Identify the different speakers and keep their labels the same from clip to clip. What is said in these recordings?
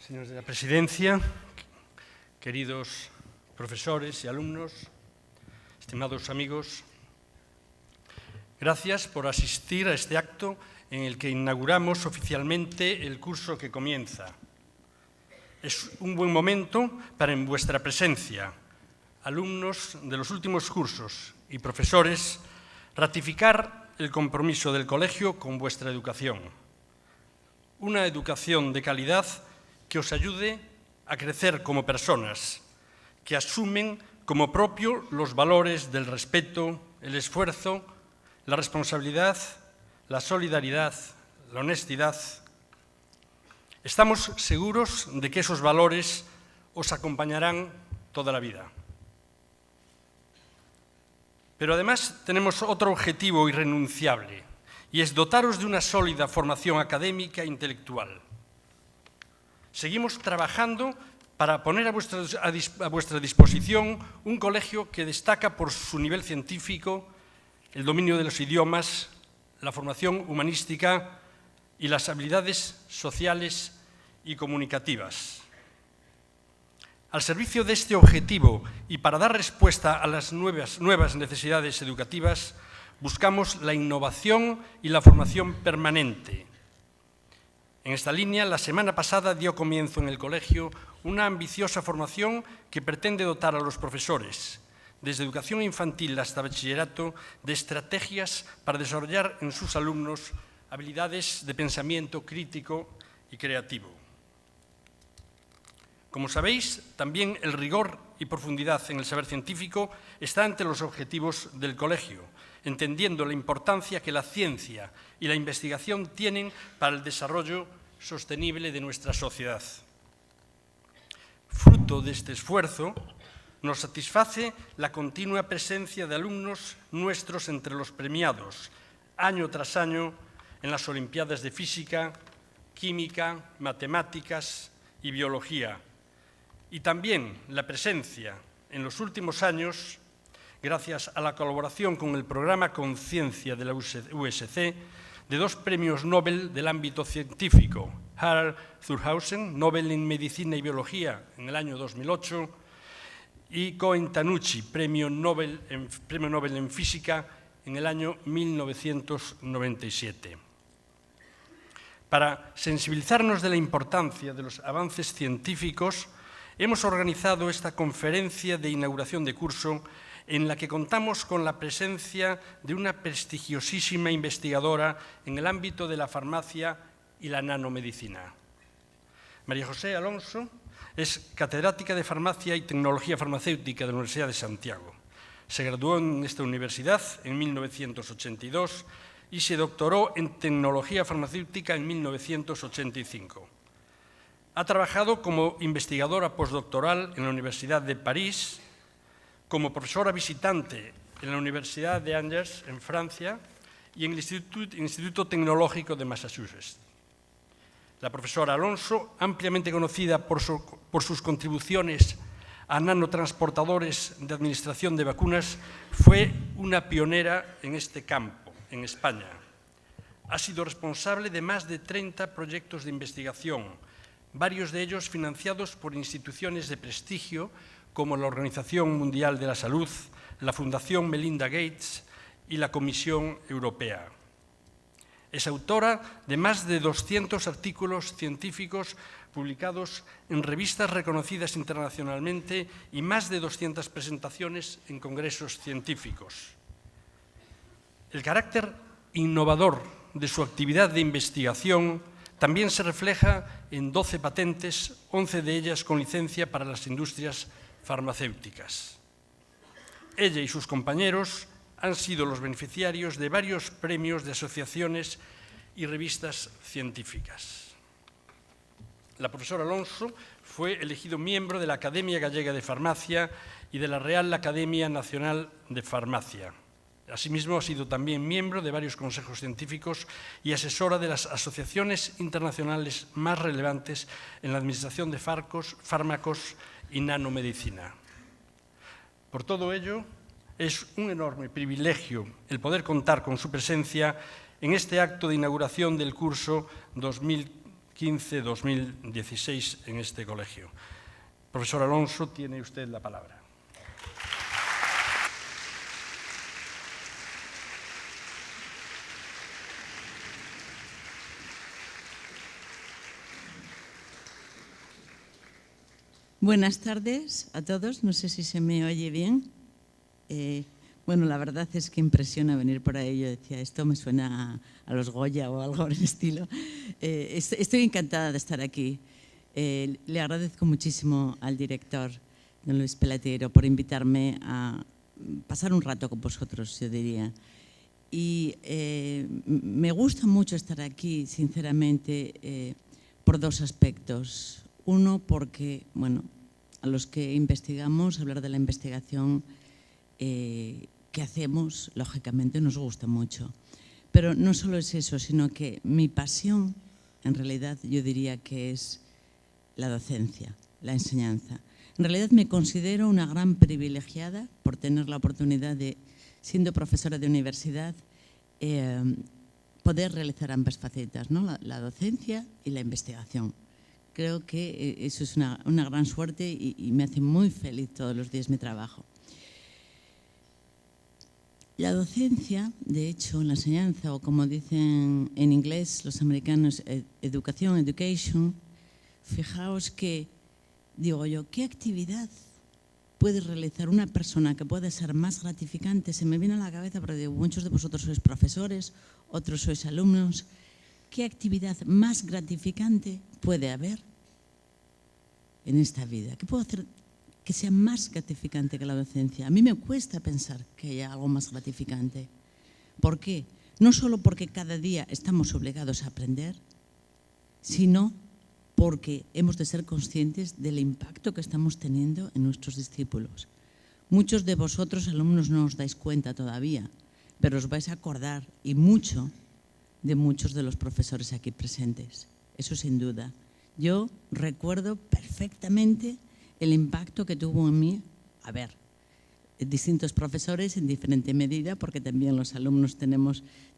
Speaker 1: Señores de la Presidencia, queridos profesores y alumnos, estimados amigos, gracias por asistir a este acto en el que inauguramos oficialmente el curso que comienza. Es un buen momento para, en vuestra presencia, alumnos de los últimos cursos y profesores, ratificar el compromiso del colegio con vuestra educación. Una educación de calidad que os ayude a crecer como personas, que asumen como propio los valores del respeto, el esfuerzo, la responsabilidad, la solidaridad, la honestidad. Estamos seguros de que esos valores os acompañarán toda la vida. Pero además tenemos otro objetivo irrenunciable, y es dotaros de una sólida formación académica e intelectual. Seguimos trabajando para poner a vuestra disposición un colegio que destaca por su nivel científico, el dominio de los idiomas, la formación humanística y las habilidades sociales y comunicativas. Al servicio de este objetivo y para dar respuesta a las nuevas necesidades educativas, buscamos la innovación y la formación permanente. En esta línea, la semana pasada dio comienzo en el colegio una ambiciosa formación que pretende dotar a los profesores, desde educación infantil hasta bachillerato, de estrategias para desarrollar en sus alumnos habilidades de pensamiento crítico y creativo. Como sabéis, también el rigor y profundidad en el saber científico está entre los objetivos del colegio, entendiendo la importancia que la ciencia y la investigación tienen para el desarrollo sostenible de nuestra sociedad. Fruto de este esfuerzo, nos satisface la continua presencia de alumnos nuestros entre los premiados, año tras año, en las Olimpiadas de Física, Química, Matemáticas y Biología, y también la presencia en los últimos años, gracias a la colaboración con el programa Conciencia de la USC, de dos premios Nobel del ámbito científico, Harald Thurhausen, Nobel en Medicina y Biología en el año 2008, y Koen Tanuchi, premio Nobel en Física en el año 1997. Para sensibilizarnos de la importancia de los avances científicos, hemos organizado esta conferencia de inauguración de curso en la que contamos con la presencia de una prestigiosísima investigadora en el ámbito de la farmacia y la nanomedicina. María José Alonso es catedrática de Farmacia y Tecnología Farmacéutica de la Universidad de Santiago. Se graduó en esta universidad en 1982 y se doctoró en Tecnología Farmacéutica en 1985. Ha trabajado como investigadora postdoctoral en la Universidad de París, como profesora visitante en la Universidad de Angers, en Francia, y en el Instituto Tecnológico de Massachusetts. La profesora Alonso, ampliamente conocida por sus contribuciones a nanotransportadores de administración de vacunas, fue una pionera en este campo, en España. Ha sido responsable de más de 30 proyectos de investigación, varios de ellos financiados por instituciones de prestigio como la Organización Mundial de la Salud, la Fundación Melinda Gates y la Comisión Europea. Es autora de más de 200 artículos científicos publicados en revistas reconocidas internacionalmente y más de 200 presentaciones en congresos científicos. El carácter innovador de su actividad de investigación también se refleja en 12 patentes, 11 de ellas con licencia para las industrias farmacéuticas. Ella y sus compañeros han sido los beneficiarios de varios premios de asociaciones y revistas científicas. La profesora Alonso fue elegido miembro de la Academia Gallega de Farmacia y de la Real Academia Nacional de Farmacia. Asimismo, ha sido también miembro de varios consejos científicos y asesora de las asociaciones internacionales más relevantes en la administración de fármacos y nanomedicina. Por todo ello, es un enorme privilegio el poder contar con su presencia en este acto de inauguración del curso 2015-2016 en este colegio. Profesor Alonso, tiene usted la palabra.
Speaker 2: Buenas tardes a todos. No sé si se me oye bien. Bueno, la verdad es que impresiona venir por ahí. Yo decía, esto me suena a los Goya o algo por el estilo. Estoy encantada de estar aquí. Le agradezco muchísimo al director, don Luis Pelletiero, por invitarme a pasar un rato con vosotros, yo diría. Y me gusta mucho estar aquí, sinceramente, por dos aspectos. Uno, porque, bueno, a los que investigamos, hablar de la investigación que hacemos, lógicamente, nos gusta mucho. Pero no solo es eso, sino que mi pasión, en realidad, yo diría que es la docencia, la enseñanza. En realidad me considero una gran privilegiada por tener la oportunidad de, siendo profesora de universidad, poder realizar ambas facetas, ¿no? La docencia y la investigación. Creo que eso es una gran suerte y me hace muy feliz todos los días mi trabajo. La docencia, de hecho, la enseñanza, o como dicen en inglés los americanos, education, fijaos que, digo yo, ¿qué actividad puede realizar una persona que pueda ser más gratificante? Se me viene a la cabeza, porque digo, muchos de vosotros sois profesores, otros sois alumnos. ¿Qué actividad más gratificante puede haber en esta vida? ¿Qué puedo hacer que sea más gratificante que la docencia? A mí me cuesta pensar que haya algo más gratificante. ¿Por qué? No solo porque cada día estamos obligados a aprender, sino porque hemos de ser conscientes del impacto que estamos teniendo en nuestros discípulos. Muchos de vosotros, alumnos, no os dais cuenta todavía, pero os vais a acordar, y mucho, de muchos de los profesores aquí presentes. Eso sin duda. Yo recuerdo perfectamente el impacto que tuvo en mí, distintos profesores en diferente medida, porque también los alumnos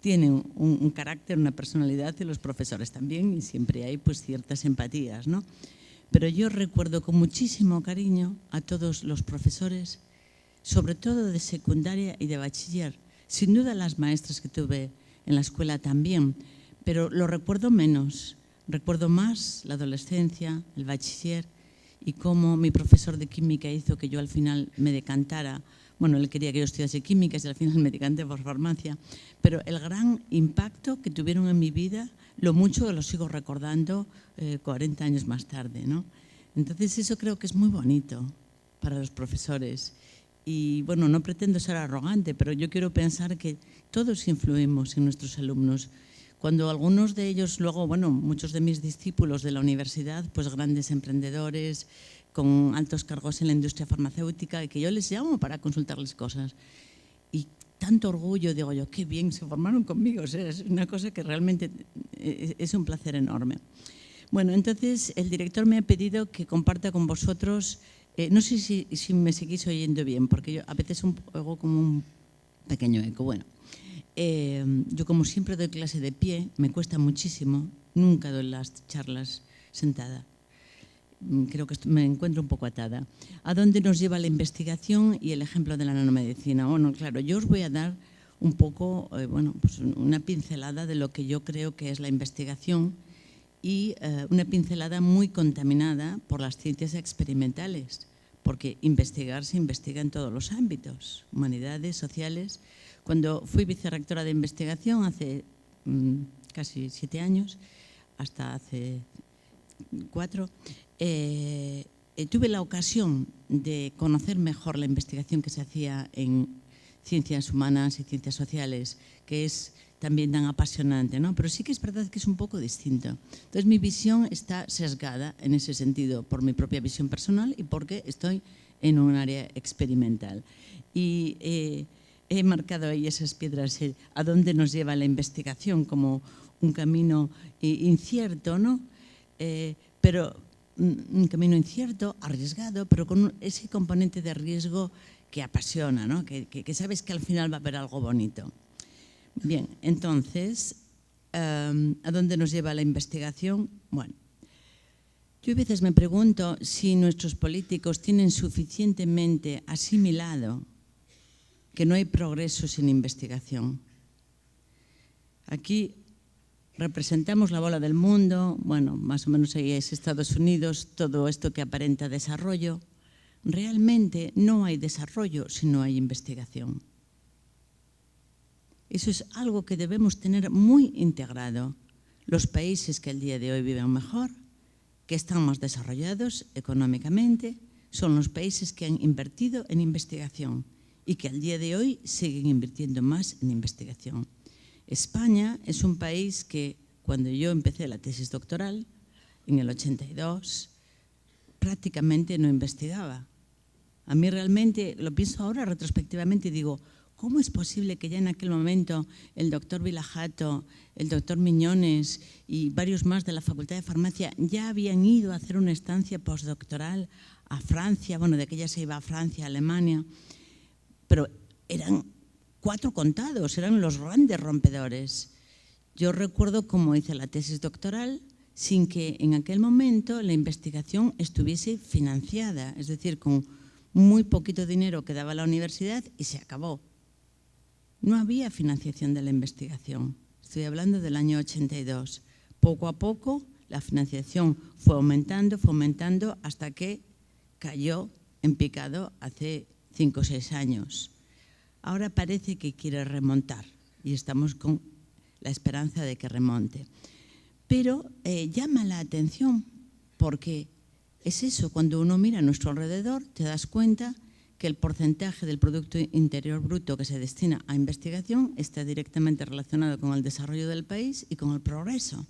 Speaker 2: tienen un carácter, una personalidad, y los profesores también, y siempre hay pues ciertas empatías, ¿no? Pero yo recuerdo con muchísimo cariño a todos los profesores, sobre todo de secundaria y de bachiller. Sin duda las maestras que tuve en la escuela también, pero lo recuerdo menos. Recuerdo más la adolescencia, el bachiller, y cómo mi profesor de química hizo que yo al final me decantara. Bueno, él quería que yo estudiase química y al final me decanté por farmacia. Pero el gran impacto que tuvieron en mi vida, lo mucho que lo sigo recordando 40 años más tarde, ¿no? Entonces eso creo que es muy bonito para los profesores. Y bueno, no pretendo ser arrogante, pero yo quiero pensar que todos influimos en nuestros alumnos. Cuando algunos de ellos luego, bueno, muchos de mis discípulos de la universidad, pues grandes emprendedores con altos cargos en la industria farmacéutica, y que yo les llamo para consultarles cosas. Y tanto orgullo, digo yo, qué bien, se formaron conmigo. O sea, es una cosa que realmente es un placer enorme. Bueno, entonces el director me ha pedido que comparta con vosotros, no sé si me seguís oyendo bien, porque yo a veces oigo como un pequeño eco. Bueno. Yo como siempre doy clase de pie, me cuesta muchísimo, nunca doy las charlas sentada. Creo que me encuentro un poco atada. ¿A dónde nos lleva la investigación y el ejemplo de la nanomedicina? Bueno, claro, yo os voy a dar un poco, pues una pincelada de lo que yo creo que es la investigación, y una pincelada muy contaminada por las ciencias experimentales, porque investigar se investiga en todos los ámbitos, humanidades, sociales. Cuando fui vicerrectora de investigación hace casi 7 años, hasta hace 4, tuve la ocasión de conocer mejor la investigación que se hacía en ciencias humanas y ciencias sociales, que es también tan apasionante, ¿no? Pero sí que es verdad que es un poco distinto. Entonces mi visión está sesgada en ese sentido por mi propia visión personal y porque estoy en un área experimental. Y he marcado ahí esas piedras, a dónde nos lleva la investigación, como un camino incierto, ¿no? Pero un camino incierto, arriesgado, pero con ese componente de riesgo que apasiona, ¿no? Que sabes que al final va a haber algo bonito. Bien, entonces, ¿A dónde nos lleva la investigación? Bueno, yo a veces me pregunto si nuestros políticos tienen suficientemente asimilado que no hay progreso sin investigación. Aquí representamos la bola del mundo, bueno, más o menos ahí es Estados Unidos, todo esto que aparenta desarrollo. Realmente no hay desarrollo si no hay investigación. Eso es algo que debemos tener muy integrado. Los países que el día de hoy viven mejor, que están más desarrollados económicamente, son los países que han invertido en investigación y que al día de hoy siguen invirtiendo más en investigación. España es un país que, cuando yo empecé la tesis doctoral, en el 82, prácticamente no investigaba. A mí realmente, lo pienso ahora retrospectivamente y digo, ¿cómo es posible que ya en aquel momento el doctor Vilajato, el doctor Miñones y varios más de la Facultad de Farmacia ya habían ido a hacer una estancia postdoctoral a Francia? Bueno, de aquella se iba a Francia, a Alemania, pero eran 4 contados, eran los grandes rompedores. Yo recuerdo cómo hice la tesis doctoral sin que en aquel momento la investigación estuviese financiada, es decir, con muy poquito dinero que daba la universidad y se acabó. No había financiación de la investigación. Estoy hablando del año 82. Poco a poco la financiación fue aumentando hasta que cayó en picado hace 5 o 6 años. Ahora parece que quiere remontar y estamos con la esperanza de que remonte. Pero llama la atención porque es eso, cuando uno mira a nuestro alrededor te das cuenta que el porcentaje del Producto Interior Bruto que se destina a investigación está directamente relacionado con el desarrollo del país y con el progreso.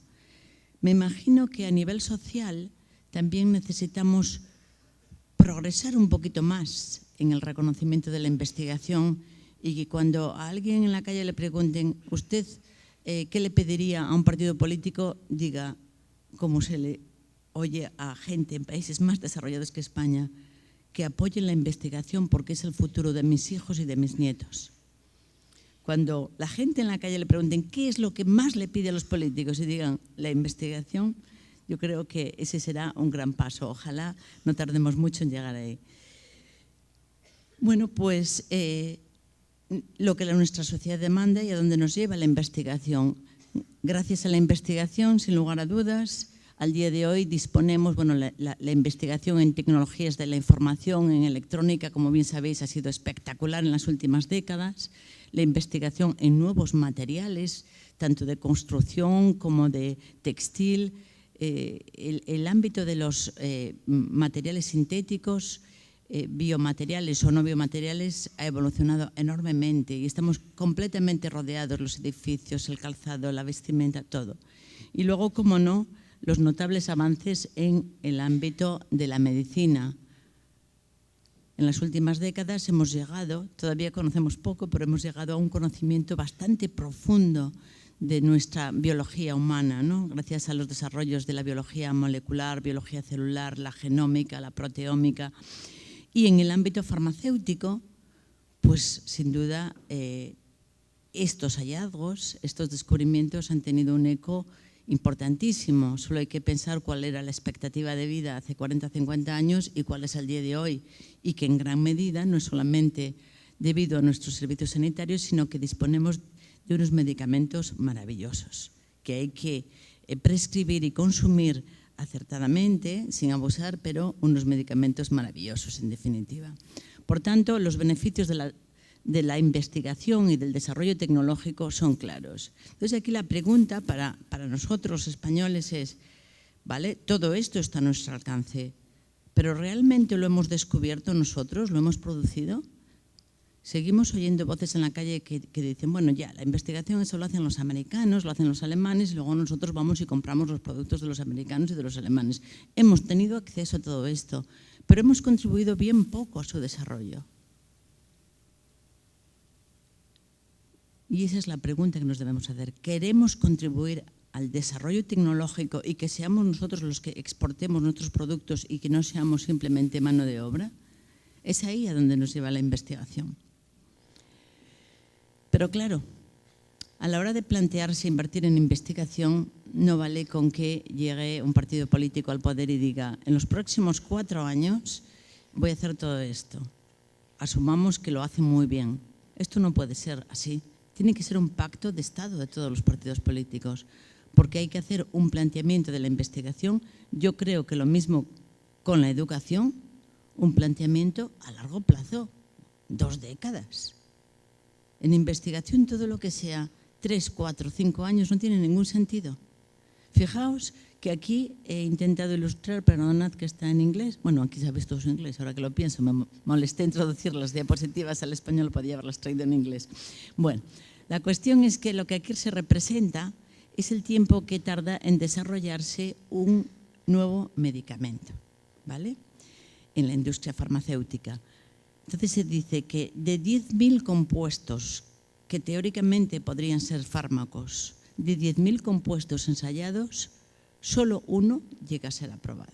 Speaker 2: Me imagino que a nivel social también necesitamos progresar un poquito más en el reconocimiento de la investigación y que cuando a alguien en la calle le pregunten, ¿usted qué le pediría a un partido político? Diga, como se le oye a gente en países más desarrollados que España, que apoyen la investigación porque es el futuro de mis hijos y de mis nietos. Cuando la gente en la calle le pregunten qué es lo que más le pide a los políticos y digan la investigación, yo creo que ese será un gran paso. Ojalá no tardemos mucho en llegar ahí. Bueno, pues lo que nuestra sociedad demanda y a dónde nos lleva la investigación. Gracias a la investigación, sin lugar a dudas, al día de hoy disponemos, bueno, la investigación en tecnologías de la información, en electrónica, como bien sabéis, ha sido espectacular en las últimas décadas. La investigación en nuevos materiales, tanto de construcción como de textil. El ámbito de los materiales sintéticos, biomateriales o no biomateriales, ha evolucionado enormemente y estamos completamente rodeados, los edificios, el calzado, la vestimenta, todo. Y luego, como no, los notables avances en el ámbito de la medicina. En las últimas décadas hemos llegado, todavía conocemos poco, pero hemos llegado a un conocimiento bastante profundo de nuestra biología humana, ¿no? Gracias a los desarrollos de la biología molecular, biología celular, la genómica, la proteómica. Y en el ámbito farmacéutico, pues sin duda estos hallazgos, estos descubrimientos han tenido un eco importantísimo. Solo hay que pensar cuál era la expectativa de vida hace 40 o 50 años y cuál es al día de hoy. Y que en gran medida no es solamente debido a nuestros servicios sanitarios, sino que disponemos de unos medicamentos maravillosos que hay que prescribir y consumir acertadamente, sin abusar, pero unos medicamentos maravillosos, en definitiva. Por tanto, los beneficios de la investigación y del desarrollo tecnológico son claros. Entonces, aquí la pregunta para nosotros los españoles es, ¿vale? Todo esto está a nuestro alcance, pero ¿realmente lo hemos descubierto nosotros? ¿Lo hemos producido? Seguimos oyendo voces en la calle que dicen, bueno, ya, la investigación eso lo hacen los americanos, lo hacen los alemanes, y luego nosotros vamos y compramos los productos de los americanos y de los alemanes. Hemos tenido acceso a todo esto, pero hemos contribuido bien poco a su desarrollo. Y esa es la pregunta que nos debemos hacer. ¿Queremos contribuir al desarrollo tecnológico y que seamos nosotros los que exportemos nuestros productos y que no seamos simplemente mano de obra? Es ahí a donde nos lleva la investigación. Pero claro, A la hora de plantearse invertir en investigación, no vale con que llegue un partido político al poder y diga, en los próximos 4 años voy a hacer todo esto. Asumamos que lo hace muy bien. Esto no puede ser así. Tiene que ser un pacto de Estado de todos los partidos políticos, porque hay que hacer un planteamiento de la investigación. Yo creo que lo mismo con la educación, un planteamiento a largo plazo, 2 décadas. En investigación todo lo que sea 3, 4, 5 años no tiene ningún sentido. Fijaos que aquí he intentado ilustrar, perdonad que está en inglés, bueno, aquí sabéis todo su inglés, ahora que lo pienso, me molesté en traducir las diapositivas al español, podía haberlas traído en inglés. Bueno, la cuestión es que lo que aquí se representa es el tiempo que tarda en desarrollarse un nuevo medicamento, ¿vale? En la industria farmacéutica. Entonces se dice que de 10.000 compuestos que teóricamente podrían ser fármacos, de 10.000 compuestos ensayados, solo uno llega a ser aprobado.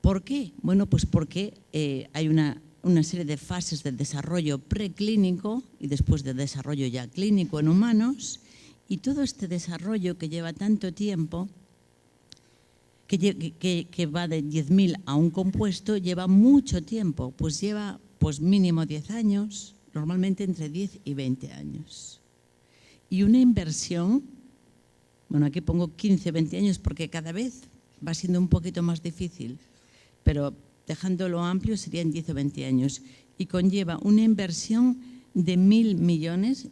Speaker 2: ¿Por qué? Bueno, pues porque hay una serie de fases de desarrollo preclínico y después de desarrollo ya clínico en humanos, y todo este desarrollo que lleva tanto tiempo, que va de 10.000 a un compuesto, lleva mucho tiempo, pues lleva mínimo 10 años, normalmente entre 10 y 20 años. Y una inversión, bueno, aquí pongo 15, 20 años porque cada vez va siendo un poquito más difícil, pero dejándolo amplio serían 10 o 20 años, y conlleva una inversión de $1.000 millones,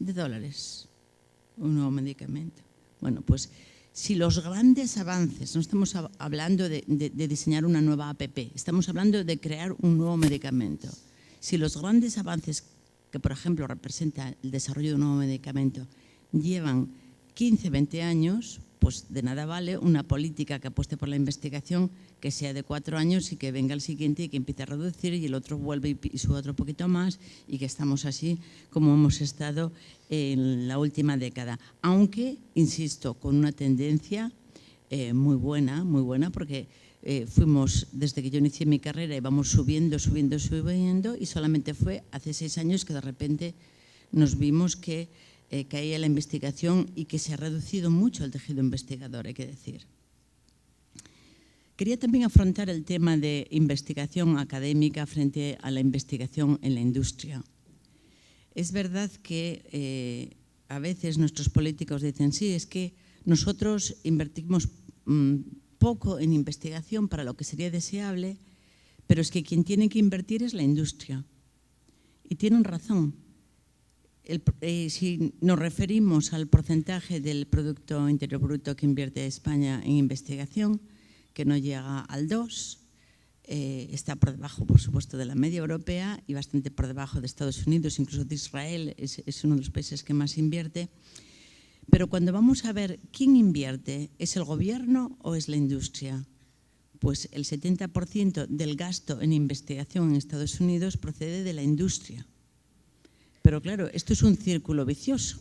Speaker 2: un nuevo medicamento. Bueno, pues si los grandes avances, no estamos hablando de diseñar una nueva APP, estamos hablando de crear un nuevo medicamento. Si los grandes avances que, por ejemplo, representa el desarrollo de un nuevo medicamento, llevan 15, 20 años, pues de nada vale una política que apueste por la investigación que sea de 4 años y que venga el siguiente y que empiece a reducir y el otro vuelve y sube otro poquito más, y que estamos así como hemos estado en la última década. Aunque, insisto, con una tendencia muy buena, porque fuimos, desde que yo inicié mi carrera, íbamos subiendo, y solamente fue hace 6 años que de repente nos vimos que caía la investigación y que se ha reducido mucho el tejido investigador, hay que decir. Quería también afrontar el tema de investigación académica frente a la investigación en la industria. Es verdad que a veces nuestros políticos dicen, sí, es que nosotros invertimos poco en investigación para lo que sería deseable, pero es que quien tiene que invertir es la industria. Y tienen razón. Si nos referimos al porcentaje del Producto Interior Bruto que invierte España en investigación, que no llega al 2%, está por debajo, por supuesto, de la media europea y bastante por debajo de Estados Unidos, incluso de Israel, es uno de los países que más invierte. Pero cuando vamos a ver quién invierte, ¿es el gobierno o es la industria? Pues el 70% del gasto en investigación en Estados Unidos procede de la industria. Pero claro, esto es un círculo vicioso.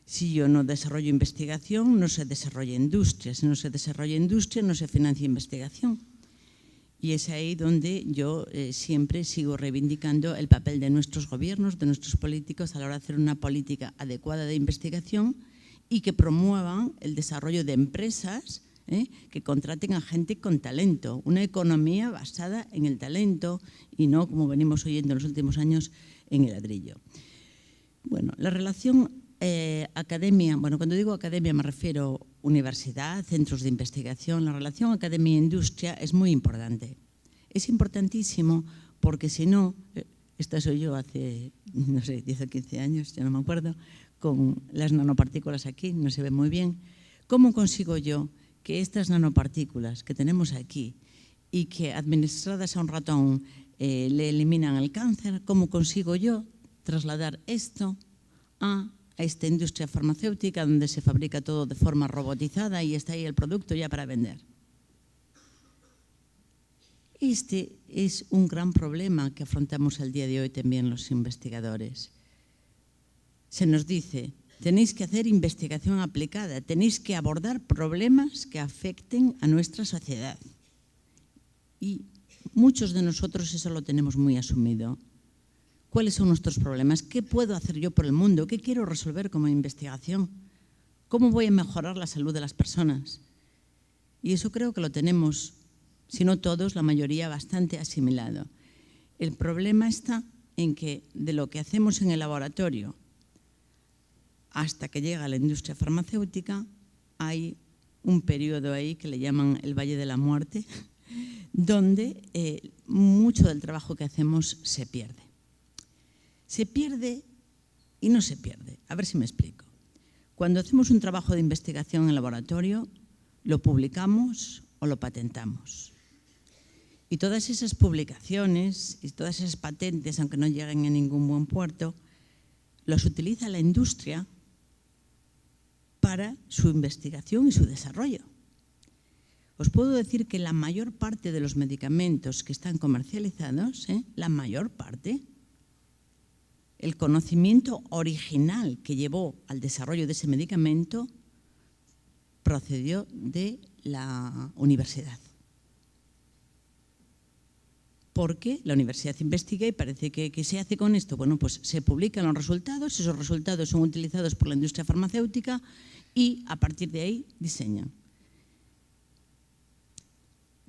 Speaker 2: Si yo no desarrollo investigación, no se desarrolla industria. Si no se desarrolla industria, no se financia investigación. Y es ahí donde yo siempre sigo reivindicando el papel de nuestros gobiernos, de nuestros políticos, a la hora de hacer una política adecuada de investigación y que promuevan el desarrollo de empresas que contraten a gente con talento, una economía basada en el talento y no, como venimos oyendo en los últimos años, en el ladrillo. Bueno, la relación academia, bueno, cuando digo academia me refiero a universidad, centros de investigación. La relación academia-industria es muy importante. Es importantísimo porque si no, esta soy yo hace, no sé, 10 o 15 años, ya no me acuerdo, con las nanopartículas aquí, no se ve muy bien. ¿Cómo consigo yo que estas nanopartículas que tenemos aquí y que administradas a un ratón le eliminan el cáncer, cómo consigo yo trasladar esto a esta industria farmacéutica donde se fabrica todo de forma robotizada y está ahí el producto ya para vender? Este es un gran problema que afrontamos el día de hoy también los investigadores. Se nos dice, tenéis que hacer investigación aplicada, tenéis que abordar problemas que afecten a nuestra sociedad. Y muchos de nosotros eso lo tenemos muy asumido. cuáles son nuestros problemas, qué puedo hacer yo por el mundo, qué quiero resolver como investigación, cómo voy a mejorar la salud de las personas. Y eso creo que lo tenemos, si no todos, la mayoría bastante asimilado. El problema está en que de lo que hacemos en el laboratorio hasta que llega a la industria farmacéutica hay un periodo ahí que le llaman el Valle de la Muerte, donde mucho del trabajo que hacemos se pierde. Se pierde y no se pierde. A ver si me explico. Cuando hacemos un trabajo de investigación en el laboratorio, lo publicamos o lo patentamos. Y todas esas publicaciones y todas esas patentes, aunque no lleguen a ningún buen puerto, los utiliza la industria para su investigación y su desarrollo. Os puedo decir que la mayor parte de los medicamentos que están comercializados, la mayor parte, el conocimiento original que llevó al desarrollo de ese medicamento procedió de la universidad. Porque la universidad investiga y parece que ¿qué se hace con esto? Bueno, pues se publican los resultados, esos resultados son utilizados por la industria farmacéutica y a partir de ahí diseñan.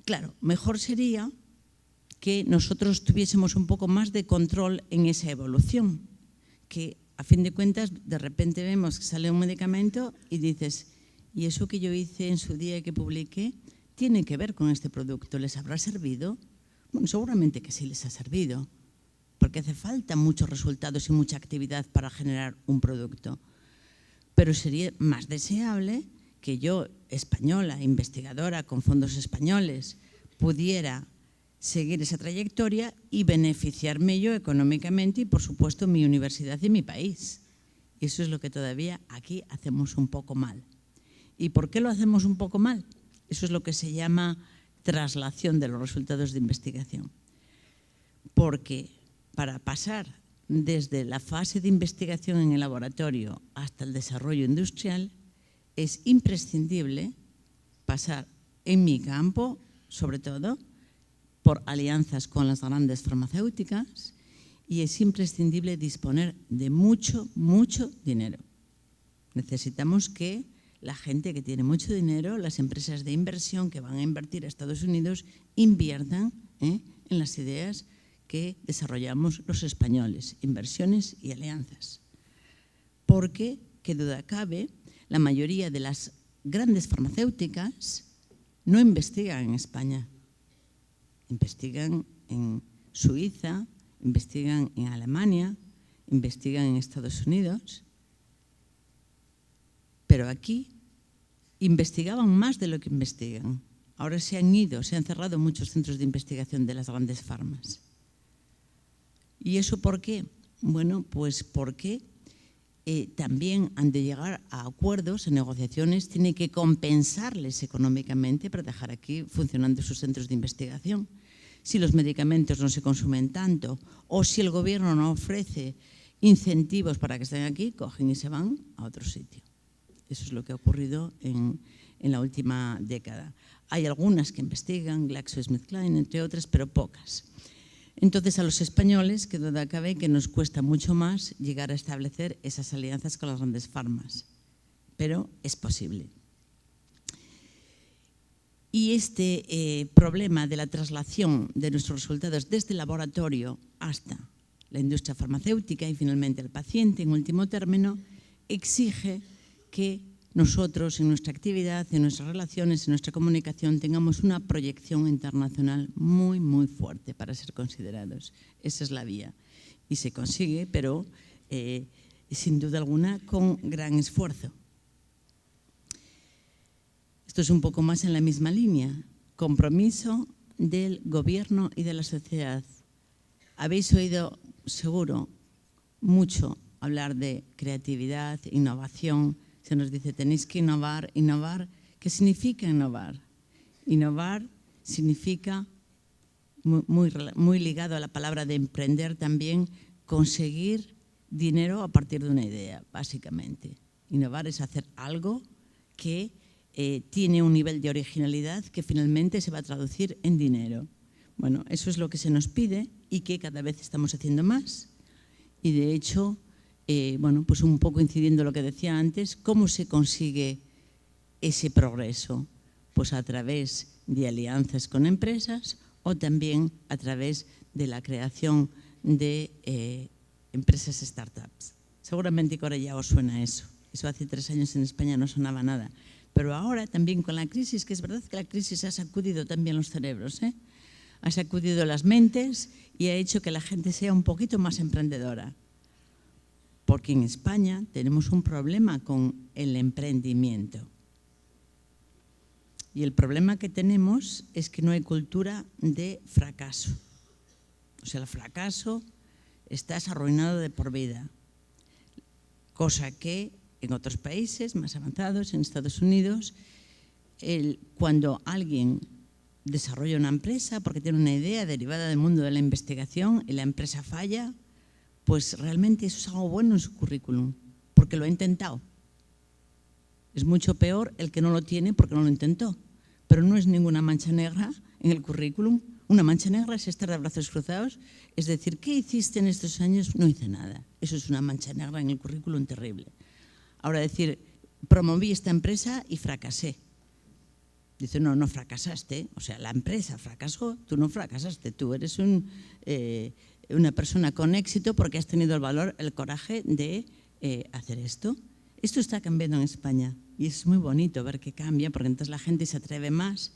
Speaker 2: Claro, mejor sería que nosotros tuviésemos un poco más de control en esa evolución, que a fin de cuentas de repente vemos que sale un medicamento y dices, ¿y eso que yo hice en su día y que publiqué tiene que ver con este producto? ¿Les habrá servido? Bueno, seguramente que sí les ha servido, porque hace falta muchos resultados y mucha actividad para generar un producto. Pero sería más deseable que yo, española, investigadora con fondos españoles, pudiera seguir esa trayectoria y beneficiarme yo económicamente y, por supuesto, mi universidad y mi país. Y eso es lo que todavía aquí hacemos un poco mal. ¿Y por qué lo hacemos un poco mal? Eso es lo que se llama traslación de los resultados de investigación. Porque para pasar desde la fase de investigación en el laboratorio hasta el desarrollo industrial, es imprescindible pasar en mi campo, sobre todo, por alianzas con las grandes farmacéuticas, y es imprescindible disponer de mucho, mucho dinero. Necesitamos que la gente que tiene mucho dinero, las empresas de inversión que van a invertir a Estados Unidos, inviertan en las ideas que desarrollamos los españoles, inversiones y alianzas. Porque, qué duda cabe, la mayoría de las grandes farmacéuticas no investigan en España. Investigan en Suiza, investigan en Alemania, investigan en Estados Unidos. Pero aquí investigaban más de lo que investigan. Ahora se han cerrado muchos centros de investigación de las grandes farmas. ¿Y eso por qué? Bueno, pues porque también han de llegar a acuerdos, a negociaciones, tienen que compensarles económicamente para dejar aquí funcionando sus centros de investigación. Si los medicamentos no se consumen tanto o si el gobierno no ofrece incentivos para que estén aquí, cogen y se van a otro sitio. Eso es lo que ha ocurrido en la última década. Hay algunas que investigan, GlaxoSmithKline, entre otras, pero pocas. Entonces, a los españoles, que duda cabe que nos cuesta mucho más llegar a establecer esas alianzas con las grandes farmas, pero es posible. Y este problema de la traslación de nuestros resultados desde el laboratorio hasta la industria farmacéutica y finalmente al paciente, en último término, exige que nosotros en nuestra actividad, en nuestras relaciones, en nuestra comunicación, tengamos una proyección internacional muy, muy fuerte para ser considerados. Esa es la vía. Y se consigue, pero sin duda alguna con gran esfuerzo. Esto es un poco más en la misma línea. Compromiso del gobierno y de la sociedad. Habéis oído, seguro, mucho hablar de creatividad, innovación. Se nos dice, tenéis que innovar. Innovar, ¿qué significa innovar? Innovar significa, muy ligado a la palabra de emprender también, conseguir dinero a partir de una idea, básicamente. Innovar es hacer algo que tiene un nivel de originalidad que finalmente se va a traducir en dinero. Bueno, eso es lo que se nos pide y que cada vez estamos haciendo más. Y de hecho, bueno, pues un poco incidiendo en lo que decía antes, ¿cómo se consigue ese progreso? Pues a través de alianzas con empresas o también a través de la creación de empresas startups. Seguramente que ahora ya os suena eso. Eso hace 3 años en España no sonaba nada. Pero ahora también con la crisis, que es verdad que la crisis ha sacudido también los cerebros, ha sacudido las mentes y ha hecho que la gente sea un poquito más emprendedora. Porque en España tenemos un problema con el emprendimiento. Y el problema que tenemos es que no hay cultura de fracaso. O sea, el fracaso estás arruinado de por vida. Cosa que en otros países más avanzados, en Estados Unidos, cuando alguien desarrolla una empresa porque tiene una idea derivada del mundo de la investigación y la empresa falla, pues realmente eso es algo bueno en su currículum, porque lo ha intentado. Es mucho peor el que no lo tiene porque no lo intentó, pero no es ninguna mancha negra en el currículum. Una mancha negra es estar de brazos cruzados, es decir, ¿qué hiciste en estos años? No hice nada. Eso es una mancha negra en el currículum terrible. Ahora decir, promoví esta empresa y fracasé. Dice, no, no fracasaste. O sea, la empresa fracasó, tú no fracasaste. Tú eres una persona con éxito porque has tenido el valor, el coraje de hacer esto. Esto está cambiando en España y es muy bonito ver que cambia porque entonces la gente se atreve más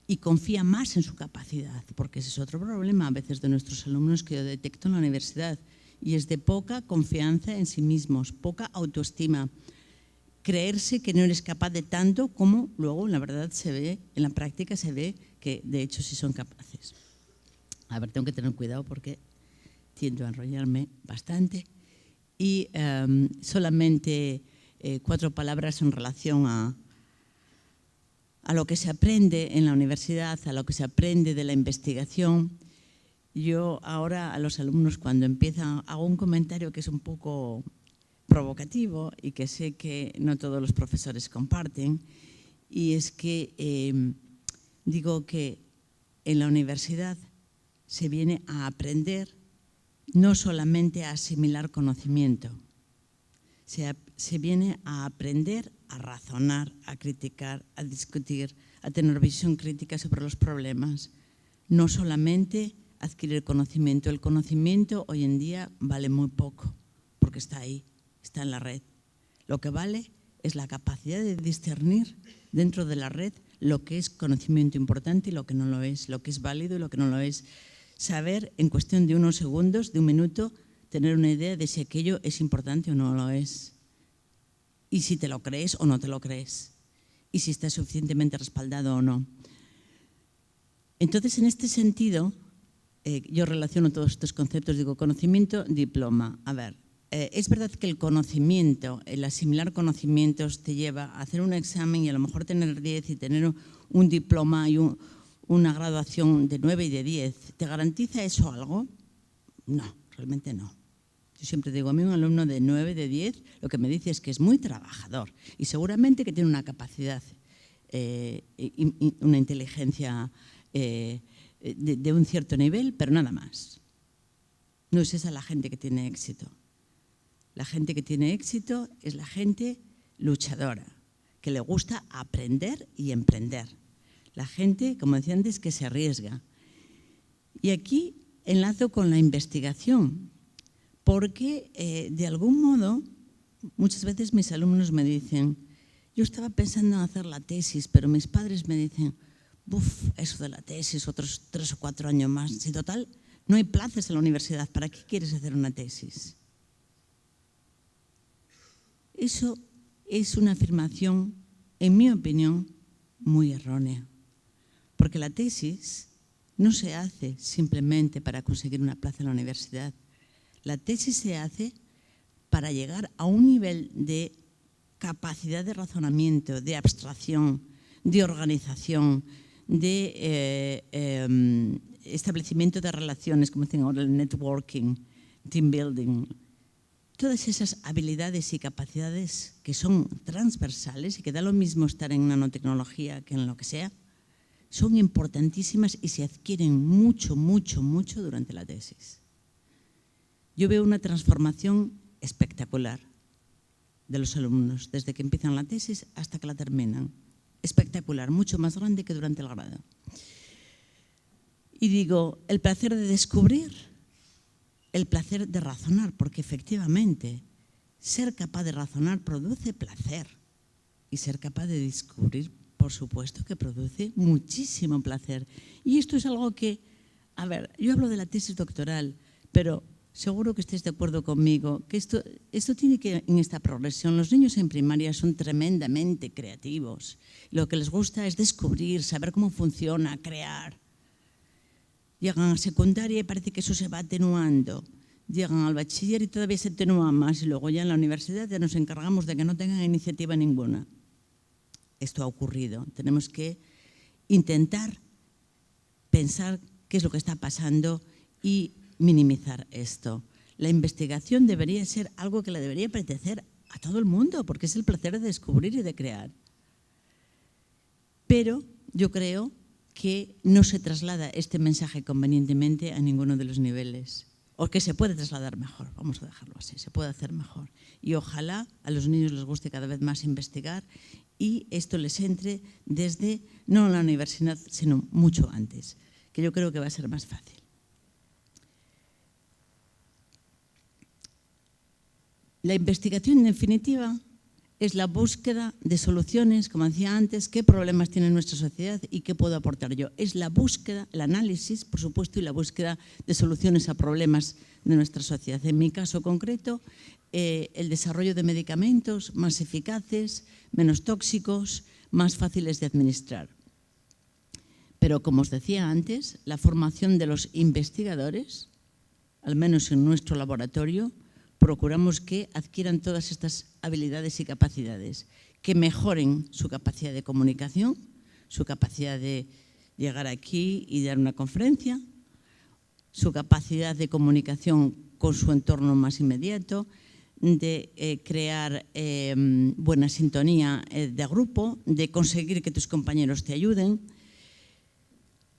Speaker 2: y confía más en su capacidad, porque ese es otro problema a veces de nuestros alumnos que yo detecto en la universidad y es de poca confianza en sí mismos, poca autoestima. Creerse que no eres capaz de tanto como luego en la verdad se ve, en la práctica se ve que de hecho sí son capaces. A ver, tengo que tener cuidado porque tiendo a enrollarme bastante y solamente 4 palabras en relación a lo que se aprende en la universidad, a lo que se aprende de la investigación. Yo ahora a los alumnos cuando empiezan hago un comentario que es un poco provocativo y que sé que no todos los profesores comparten, y es que digo que en la universidad se viene a aprender, no solamente a asimilar conocimiento, se viene a aprender a razonar, a criticar, a discutir, a tener visión crítica sobre los problemas, no solamente adquirir conocimiento. El conocimiento hoy en día vale muy poco porque está ahí. Está en la red. Lo que vale es la capacidad de discernir dentro de la red lo que es conocimiento importante y lo que no lo es, lo que es válido y lo que no lo es. Saber en cuestión de unos segundos, de un minuto, tener una idea de si aquello es importante o no lo es. Y si te lo crees o no te lo crees. Y si está suficientemente respaldado o no. Entonces, en este sentido, yo relaciono todos estos conceptos, digo, conocimiento, diploma. A ver. Es verdad que el conocimiento, el asimilar conocimientos te lleva a hacer un examen y a lo mejor tener 10 y tener un diploma y una graduación de 9 y de 10. ¿Te garantiza eso algo? No, realmente no. Yo siempre digo a mí un alumno de 9, de 10, lo que me dice es que es muy trabajador y seguramente que tiene una capacidad, una inteligencia de un cierto nivel, pero nada más. No es esa la gente que tiene éxito. La gente que tiene éxito es la gente luchadora, que le gusta aprender y emprender. La gente, como decía antes, que se arriesga. Y aquí enlazo con la investigación, porque de algún modo, muchas veces mis alumnos me dicen, yo estaba pensando en hacer la tesis, pero mis padres me dicen, eso de la tesis, otros 3 o 4 años más. Si total, no hay plazas en la universidad, ¿para qué quieres hacer una tesis? Eso es una afirmación, en mi opinión, muy errónea. Porque la tesis no se hace simplemente para conseguir una plaza en la universidad. La tesis se hace para llegar a un nivel de capacidad de razonamiento, de abstracción, de organización, de establecimiento de relaciones, como dicen ahora el networking, team building. Todas esas habilidades y capacidades que son transversales y que da lo mismo estar en nanotecnología que en lo que sea, son importantísimas y se adquieren mucho, mucho, mucho durante la tesis. yo veo una transformación espectacular de los alumnos, desde que empiezan la tesis hasta que la terminan. Espectacular, mucho más grande que durante el grado. Y digo, el placer de descubrir, el placer de razonar, porque efectivamente ser capaz de razonar produce placer y ser capaz de descubrir, por supuesto, que produce muchísimo placer. Y esto es algo que, a ver, yo hablo de la tesis doctoral, pero seguro que estéis de acuerdo conmigo, que esto tiene que, en esta progresión, los niños en primaria son tremendamente creativos. Lo que les gusta es descubrir, saber cómo funciona, crear. Llegan a secundaria y parece que eso se va atenuando. Llegan al bachiller y todavía se atenúa más. Y luego ya en la universidad ya nos encargamos de que no tengan iniciativa ninguna. Esto ha ocurrido. Tenemos que intentar pensar qué es lo que está pasando y minimizar esto. La investigación debería ser algo que le debería apetecer a todo el mundo, porque es el placer de descubrir y de crear. Pero yo creo que no se traslada este mensaje convenientemente a ninguno de los niveles. O que se puede trasladar mejor, vamos a dejarlo así, se puede hacer mejor. Y ojalá a los niños les guste cada vez más investigar y esto les entre desde, no en la universidad, sino mucho antes, que yo creo que va a ser más fácil. La investigación, en definitiva, es la búsqueda de soluciones, como decía antes, qué problemas tiene nuestra sociedad y qué puedo aportar yo. Es la búsqueda, el análisis, por supuesto, y la búsqueda de soluciones a problemas de nuestra sociedad. En mi caso concreto, el desarrollo de medicamentos más eficaces, menos tóxicos, más fáciles de administrar. Pero, como os decía antes, la formación de los investigadores, al menos en nuestro laboratorio, procuramos que adquieran todas estas habilidades y capacidades, que mejoren su capacidad de comunicación, su capacidad de llegar aquí y dar una conferencia, su capacidad de comunicación con su entorno más inmediato, de crear buena sintonía de grupo, de conseguir que tus compañeros te ayuden,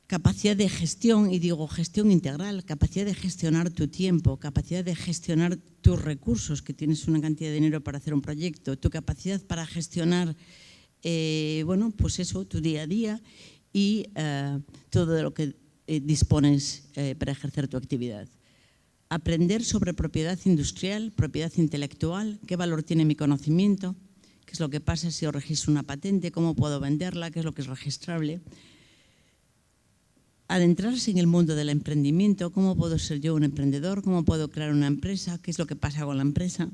Speaker 2: capacidad de gestión, y digo gestión integral, capacidad de gestionar tu tiempo, capacidad de gestionar tus recursos, que tienes una cantidad de dinero para hacer un proyecto, tu capacidad para gestionar, bueno, pues eso, tu día a día y todo de lo que dispones para ejercer tu actividad. Aprender sobre propiedad industrial, propiedad intelectual, qué valor tiene mi conocimiento, qué es lo que pasa si yo registro una patente, cómo puedo venderla, qué es lo que es registrable. Adentrarse en el mundo del emprendimiento, cómo puedo ser yo un emprendedor, cómo puedo crear una empresa, qué es lo que pasa con la empresa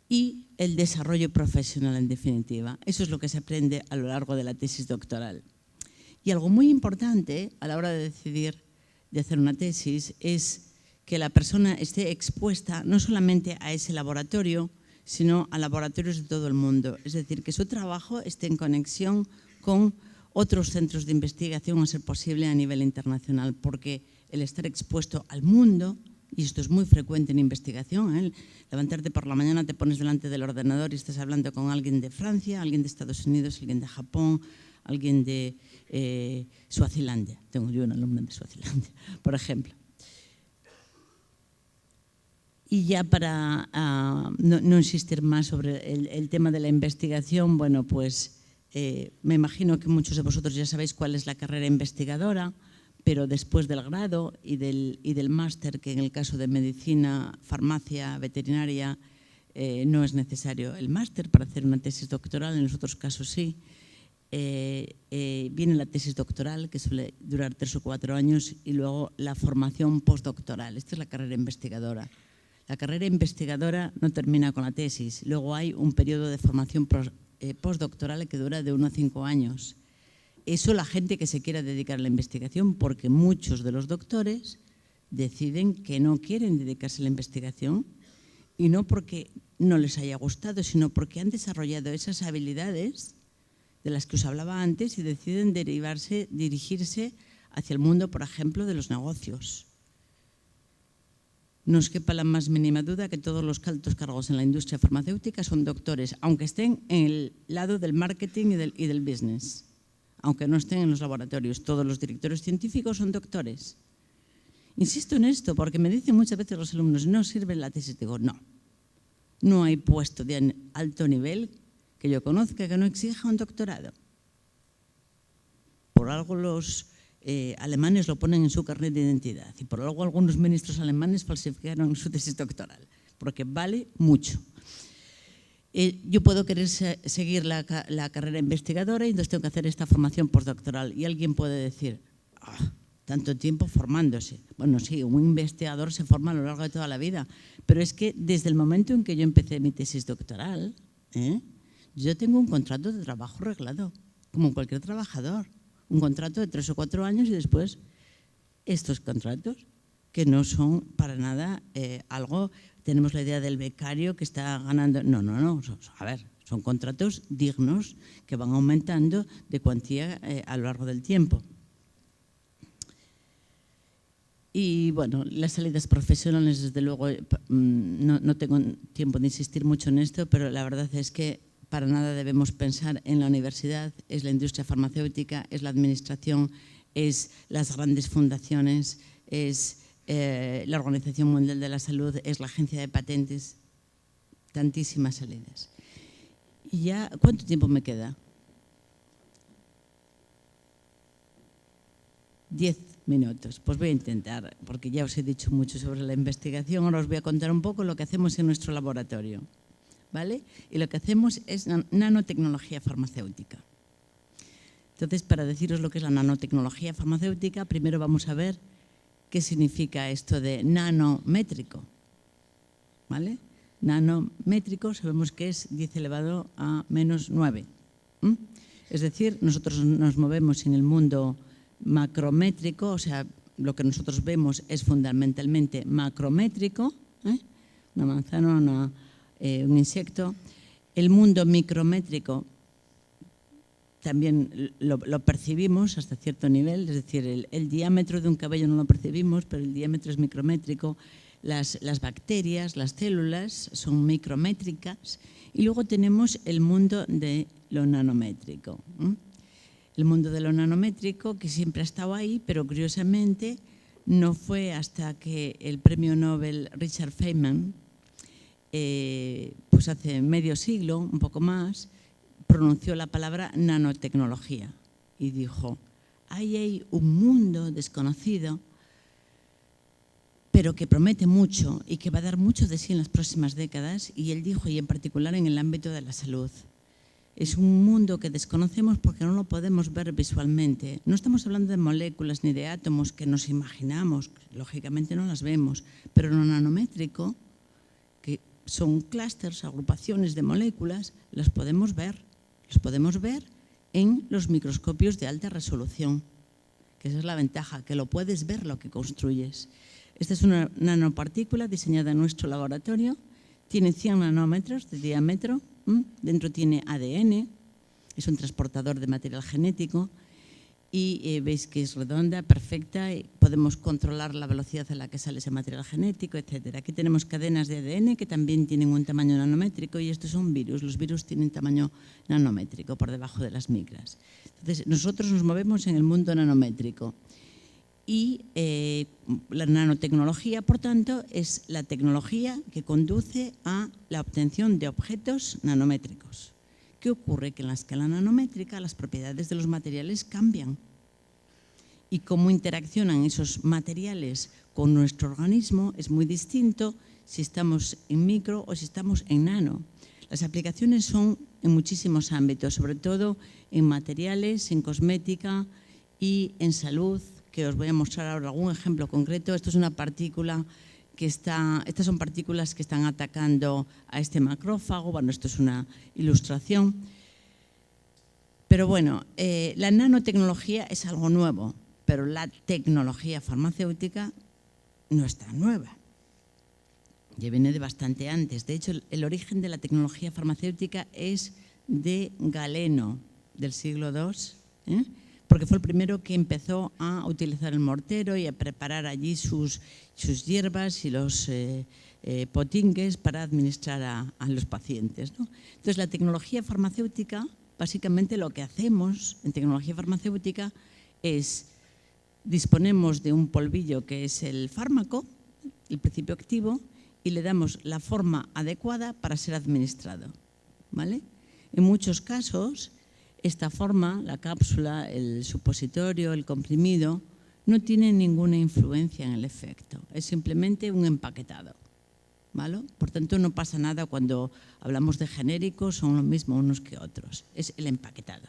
Speaker 2: y el desarrollo profesional en definitiva. Eso es lo que se aprende a lo largo de la tesis doctoral. Y algo muy importante a la hora de decidir de hacer una tesis es que la persona esté expuesta no solamente a ese laboratorio, sino a laboratorios de todo el mundo. Es decir, que su trabajo esté en conexión con otros centros de investigación, a ser posible, a nivel internacional, porque el estar expuesto al mundo, y esto es muy frecuente en investigación, levantarte por la mañana, te pones delante del ordenador y estás hablando con alguien de Francia, alguien de Estados Unidos, alguien de Japón, alguien de Suazilandia. Tengo yo una alumna de Suazilandia, por ejemplo. Y ya para no insistir más sobre el tema de la investigación, bueno, pues me imagino que muchos de vosotros ya sabéis cuál es la carrera investigadora, pero después del grado y del máster, que en el caso de medicina, farmacia, veterinaria, no es necesario el máster para hacer una tesis doctoral, en los otros casos sí. Viene la tesis doctoral, que suele durar 3 o 4 años, y luego la formación postdoctoral. Esta es la carrera investigadora. La carrera investigadora no termina con la tesis, luego hay un periodo de formación postdoctoral que dura de 1 a 5 años. Eso la gente que se quiera dedicar a la investigación, porque muchos de los doctores deciden que no quieren dedicarse a la investigación, y no porque no les haya gustado, sino porque han desarrollado esas habilidades de las que os hablaba antes y deciden dirigirse hacia el mundo, por ejemplo, de los negocios. No os quepa la más mínima duda que todos los altos cargos en la industria farmacéutica son doctores, aunque estén en el lado del marketing y del business, aunque no estén en los laboratorios. Todos los directores científicos son doctores. Insisto en esto porque me dicen muchas veces los alumnos, no sirve la tesis. Digo, no hay puesto de alto nivel que yo conozca que no exija un doctorado. Por algo los alemanes lo ponen en su carnet de identidad y por algo algunos ministros alemanes falsificaron su tesis doctoral, porque vale mucho. Yo puedo querer seguir la carrera investigadora y entonces tengo que hacer esta formación postdoctoral. Y alguien puede decir, tanto tiempo formándose. Bueno, sí, un investigador se forma a lo largo de toda la vida, pero es que desde el momento en que yo empecé mi tesis doctoral, yo tengo un contrato de trabajo reglado, como cualquier trabajador. Un contrato de 3 o 4 años y después estos contratos que no son para nada algo, tenemos la idea del becario que está ganando, no, a ver, son contratos dignos que van aumentando de cuantía a lo largo del tiempo. Y bueno, las salidas profesionales, desde luego, no tengo tiempo de insistir mucho en esto, pero la verdad es que para nada debemos pensar en la universidad, es la industria farmacéutica, es la administración, es las grandes fundaciones, es la Organización Mundial de la Salud, es la Agencia de Patentes, tantísimas salidas. ¿Y ya cuánto tiempo me queda? 10 minutos. Pues voy a intentar, porque ya os he dicho mucho sobre la investigación, ahora os voy a contar un poco lo que hacemos en nuestro laboratorio. ¿Vale? Y lo que hacemos es nanotecnología farmacéutica. Entonces, para deciros lo que es la nanotecnología farmacéutica, primero vamos a ver qué significa esto de nanométrico. ¿Vale? Nanométrico sabemos que es 10 elevado a menos 9. Es decir, nosotros nos movemos en el mundo macrométrico, o sea, lo que nosotros vemos es fundamentalmente macrométrico, una manzana, un insecto. El mundo micrométrico también lo percibimos hasta cierto nivel, es decir, el diámetro de un cabello no lo percibimos, pero el diámetro es micrométrico. Las bacterias, las células son micrométricas y luego tenemos el mundo de lo nanométrico. El mundo de lo nanométrico que siempre ha estado ahí, pero curiosamente no fue hasta que el premio Nobel Richard Feynman, pues hace medio siglo, un poco más, pronunció la palabra nanotecnología y dijo, ahí hay un mundo desconocido, pero que promete mucho y que va a dar mucho de sí en las próximas décadas, y él dijo, y en particular en el ámbito de la salud. Es un mundo que desconocemos porque no lo podemos ver visualmente. No estamos hablando de moléculas ni de átomos que nos imaginamos, lógicamente no las vemos, pero lo nanométrico, que son clústeres, agrupaciones de moléculas, las podemos ver. Los podemos ver en los microscopios de alta resolución, que esa es la ventaja, que lo puedes ver lo que construyes. Esta es una nanopartícula diseñada en nuestro laboratorio, tiene 100 nanómetros de diámetro, dentro tiene ADN, es un transportador de material genético y veis que es redonda, perfecta, y podemos controlar la velocidad a la que sale ese material genético, etc. Aquí tenemos cadenas de ADN que también tienen un tamaño nanométrico y estos son virus. Los virus tienen tamaño nanométrico por debajo de las micras. Entonces, nosotros nos movemos en el mundo nanométrico y la nanotecnología, por tanto, es la tecnología que conduce a la obtención de objetos nanométricos. ¿Qué ocurre? Que en la escala nanométrica las propiedades de los materiales cambian. Y cómo interaccionan esos materiales con nuestro organismo es muy distinto si estamos en micro o si estamos en nano. Las aplicaciones son en muchísimos ámbitos, sobre todo en materiales, en cosmética y en salud, que os voy a mostrar ahora algún ejemplo concreto. Esto es una partícula estas son partículas que están atacando a este macrófago. Bueno, esto es una ilustración. Pero bueno, la nanotecnología es algo nuevo, pero la tecnología farmacéutica no es tan nueva. Ya viene de bastante antes. De hecho, el origen de la tecnología farmacéutica es de Galeno, del siglo II, porque fue el primero que empezó a utilizar el mortero y a preparar allí sus hierbas y los potingues para administrar a los pacientes, ¿no? Entonces, la tecnología farmacéutica, básicamente lo que hacemos en tecnología farmacéutica es disponemos de un polvillo que es el fármaco, el principio activo, y le damos la forma adecuada para ser administrado, ¿vale? En muchos casos, esta forma, la cápsula, el supositorio, el comprimido, no tiene ninguna influencia en el efecto, es simplemente un empaquetado, ¿vale? Por tanto, no pasa nada cuando hablamos de genéricos, son lo mismo unos que otros, es el empaquetado.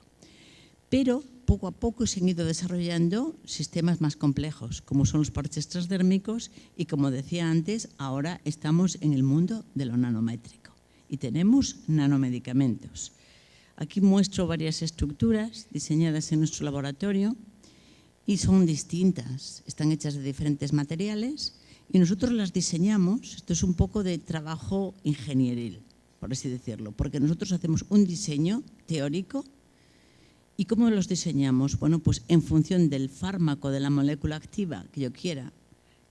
Speaker 2: Pero poco a poco se han ido desarrollando sistemas más complejos, como son los parches transdérmicos y, como decía antes, ahora estamos en el mundo de lo nanométrico y tenemos nanomedicamentos. Aquí muestro varias estructuras diseñadas en nuestro laboratorio y son distintas, están hechas de diferentes materiales y nosotros las diseñamos. Esto es un poco de trabajo ingenieril, por así decirlo, porque nosotros hacemos un diseño teórico. ¿Y cómo los diseñamos? Bueno, pues en función del fármaco, de la molécula activa que yo quiera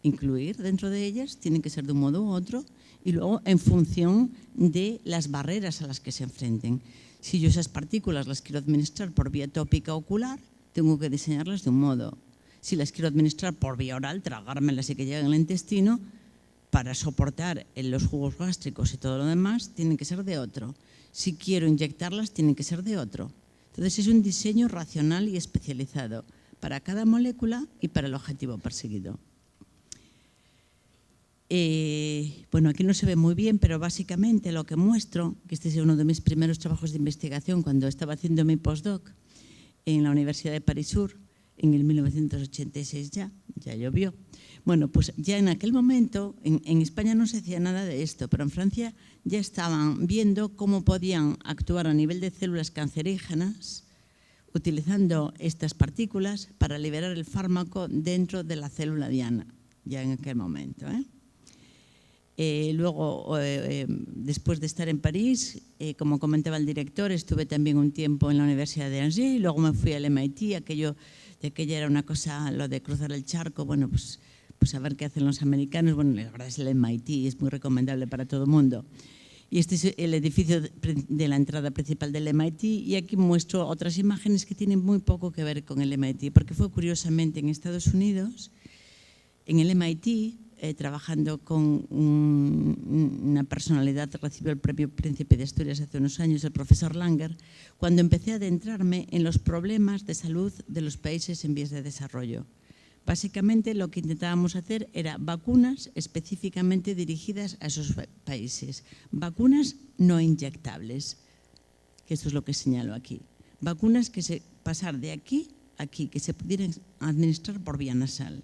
Speaker 2: incluir dentro de ellas, tienen que ser de un modo u otro, y luego en función de las barreras a las que se enfrenten. Si yo esas partículas las quiero administrar por vía tópica ocular, tengo que diseñarlas de un modo. Si las quiero administrar por vía oral, tragármelas y que lleguen al intestino, para soportar los jugos gástricos y todo lo demás, tienen que ser de otro. Si quiero inyectarlas, tienen que ser de otro. Entonces, es un diseño racional y especializado para cada molécula y para el objetivo perseguido. Bueno, aquí no se ve muy bien, pero básicamente lo que muestro, que este es uno de mis primeros trabajos de investigación cuando estaba haciendo mi postdoc en la Universidad de París Sur, en el 1986 ya llovió. Bueno, pues ya en aquel momento, en España no se hacía nada de esto, pero en Francia ya estaban viendo cómo podían actuar a nivel de células cancerígenas utilizando estas partículas para liberar el fármaco dentro de la célula diana, ya en aquel momento. Luego, después de estar en París, como comentaba el director, estuve también un tiempo en la Universidad de Angers y luego me fui al MIT. Aquella era una cosa, lo de cruzar el charco, bueno, pues a ver qué hacen los americanos. Bueno, la verdad es el MIT, es muy recomendable para todo el mundo. Y este es el edificio de la entrada principal del MIT, y aquí muestro otras imágenes que tienen muy poco que ver con el MIT, porque fue curiosamente en Estados Unidos, en el MIT, trabajando con una personalidad que recibió el premio Príncipe de Asturias hace unos años, el profesor Langer, cuando empecé a adentrarme en los problemas de salud de los países en vías de desarrollo. Básicamente lo que intentábamos hacer era vacunas específicamente dirigidas a esos países, vacunas no inyectables, que esto es lo que señalo aquí, vacunas que se pasar de aquí a aquí, que se pudieran administrar por vía nasal.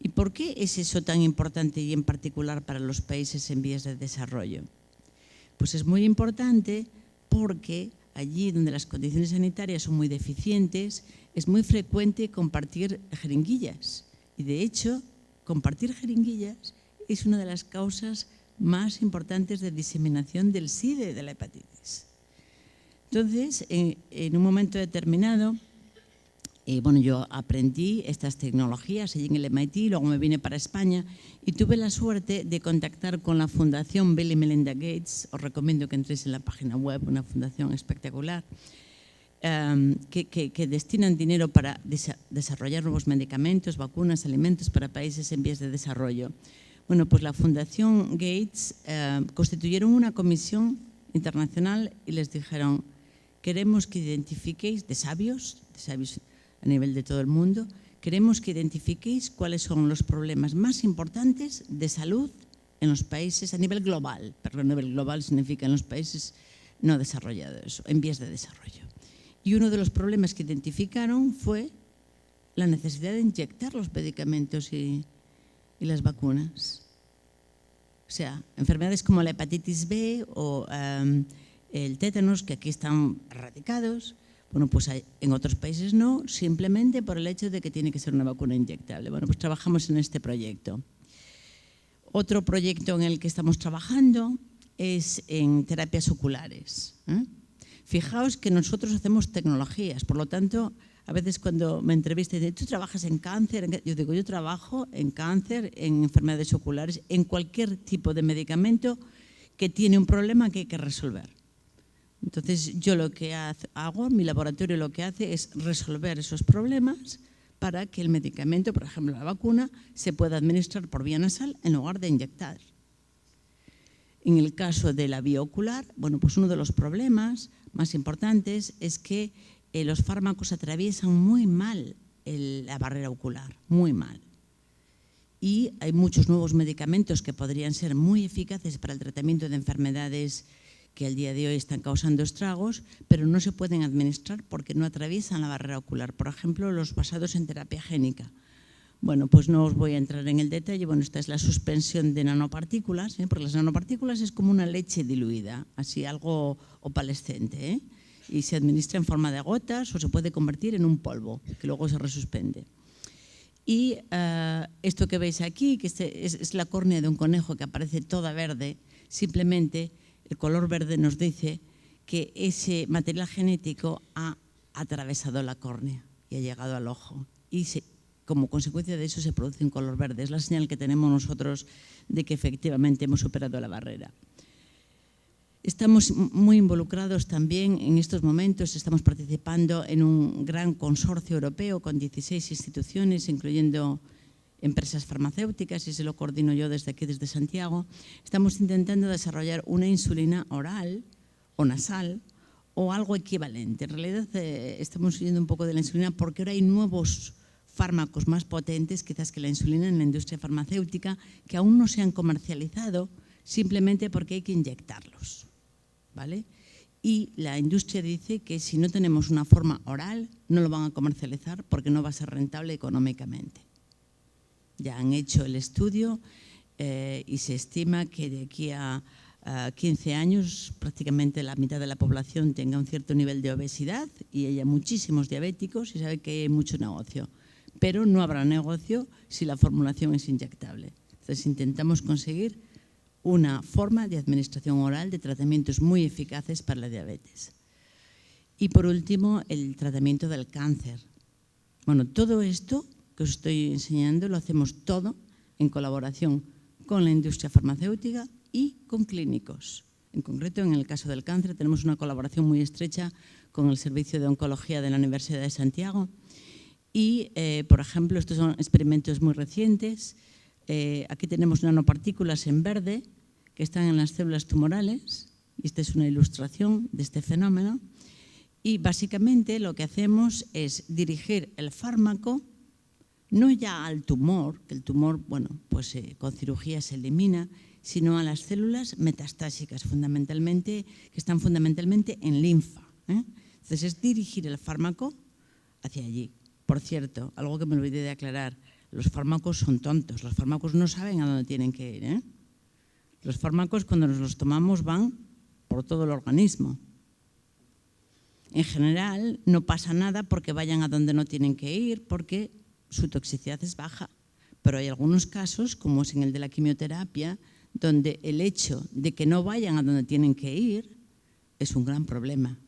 Speaker 2: ¿Y por qué es eso tan importante y en particular para los países en vías de desarrollo? Pues es muy importante porque allí donde las condiciones sanitarias son muy deficientes, es muy frecuente compartir jeringuillas. Y de hecho, compartir jeringuillas es una de las causas más importantes de diseminación del SIDA, de la hepatitis. Entonces, en un momento determinado, bueno, yo aprendí estas tecnologías allí en el MIT, luego me vine para España y tuve la suerte de contactar con la Fundación Bill y Melinda Gates. Os recomiendo que entréis en la página web, una fundación espectacular, que destinan dinero para desarrollar nuevos medicamentos, vacunas, alimentos para países en vías de desarrollo. Bueno, pues la Fundación Gates constituyeron una comisión internacional y les dijeron: queremos que identifiquéis, de sabios a nivel de todo el mundo, queremos que identifiquéis cuáles son los problemas más importantes de salud en los países a nivel global. Pero a nivel global significa en los países no desarrollados, en vías de desarrollo. Y uno de los problemas que identificaron fue la necesidad de inyectar los medicamentos y las vacunas. O sea, enfermedades como la hepatitis B o el tétanos, que aquí están erradicados, bueno, pues en otros países no, simplemente por el hecho de que tiene que ser una vacuna inyectable. Bueno, pues trabajamos en este proyecto. Otro proyecto en el que estamos trabajando es en terapias oculares. Fijaos que nosotros hacemos tecnologías, por lo tanto, a veces cuando me entrevistan, dicen: ¿tú trabajas en cáncer? Yo digo, yo trabajo en cáncer, en enfermedades oculares, en cualquier tipo de medicamento que tiene un problema que hay que resolver. Entonces, yo lo que hago, mi laboratorio lo que hace es resolver esos problemas para que el medicamento, por ejemplo la vacuna, se pueda administrar por vía nasal en lugar de inyectar. En el caso de la vía ocular, bueno, pues uno de los problemas más importantes es que los fármacos atraviesan muy mal la barrera ocular, muy mal. Y hay muchos nuevos medicamentos que podrían ser muy eficaces para el tratamiento de enfermedades que al día de hoy están causando estragos, pero no se pueden administrar porque no atraviesan la barrera ocular. Por ejemplo, los basados en terapia génica. Bueno, pues no os voy a entrar en el detalle. Bueno, esta es la suspensión de nanopartículas, porque las nanopartículas es como una leche diluida, así algo opalescente, y se administra en forma de gotas o se puede convertir en un polvo, que luego se resuspende. Y esto que veis aquí, que es la córnea de un conejo que aparece toda verde, simplemente el color verde nos dice que ese material genético ha atravesado la córnea y ha llegado al ojo. Y como consecuencia de eso se produce un color verde. Es la señal que tenemos nosotros de que efectivamente hemos superado la barrera. Estamos muy involucrados también en estos momentos, estamos participando en un gran consorcio europeo con 16 instituciones, incluyendo empresas farmacéuticas, y se lo coordino yo desde aquí, desde Santiago. Estamos intentando desarrollar una insulina oral o nasal o algo equivalente. En realidad estamos huyendo un poco de la insulina porque ahora hay nuevos fármacos más potentes quizás que la insulina en la industria farmacéutica que aún no se han comercializado simplemente porque hay que inyectarlos. ¿Vale? Y la industria dice que si no tenemos una forma oral no lo van a comercializar porque no va a ser rentable económicamente. Ya han hecho el estudio y se estima que de aquí a 15 años prácticamente la mitad de la población tenga un cierto nivel de obesidad y haya muchísimos diabéticos y sabe que hay mucho negocio. Pero no habrá negocio si la formulación es inyectable. Entonces intentamos conseguir una forma de administración oral de tratamientos muy eficaces para la diabetes. Y por último, el tratamiento del cáncer. Bueno, todo esto que os estoy enseñando lo hacemos todo en colaboración con la industria farmacéutica y con clínicos. En concreto, en el caso del cáncer, tenemos una colaboración muy estrecha con el Servicio de Oncología de la Universidad de Santiago. Y, por ejemplo, estos son experimentos muy recientes. Aquí tenemos nanopartículas en verde que están en las células tumorales. Y esta es una ilustración de este fenómeno. Y básicamente lo que hacemos es dirigir el fármaco no ya al tumor, que el tumor, bueno, pues con cirugía se elimina, sino a las células metastásicas, fundamentalmente, que están fundamentalmente en linfa. Entonces es dirigir el fármaco hacia allí. Por cierto, algo que me olvidé de aclarar, los fármacos son tontos, los fármacos no saben a dónde tienen que ir. Los fármacos cuando nos los tomamos van por todo el organismo. En general no pasa nada porque vayan a donde no tienen que ir, porque su toxicidad es baja. Pero hay algunos casos, como es en el de la quimioterapia, donde el hecho de que no vayan a donde tienen que ir es un gran problema.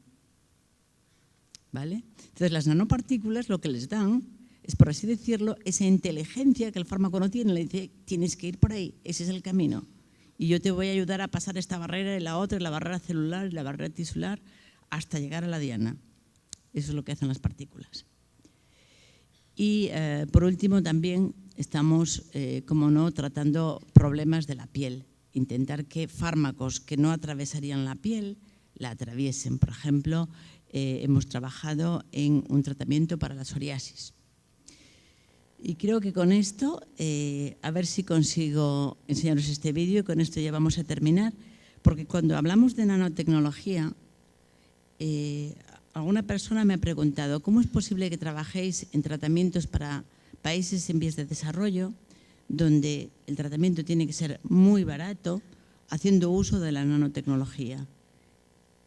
Speaker 2: ¿Vale? Entonces las nanopartículas lo que les dan es, por así decirlo, esa inteligencia que el fármaco no tiene. Le dice, tienes que ir por ahí, ese es el camino. Y yo te voy a ayudar a pasar esta barrera y la otra, y la barrera celular y la barrera tisular, hasta llegar a la diana. Eso es lo que hacen las partículas. Y por último también estamos, como no, tratando problemas de la piel. Intentar que fármacos que no atravesarían la piel la atraviesen. Por ejemplo, hemos trabajado en un tratamiento para la psoriasis. Y creo que con esto, a ver si consigo enseñaros este vídeo, y con esto ya vamos a terminar, porque cuando hablamos de nanotecnología, alguna persona me ha preguntado ¿cómo es posible que trabajéis en tratamientos para países en vías de desarrollo, donde el tratamiento tiene que ser muy barato, haciendo uso de la nanotecnología?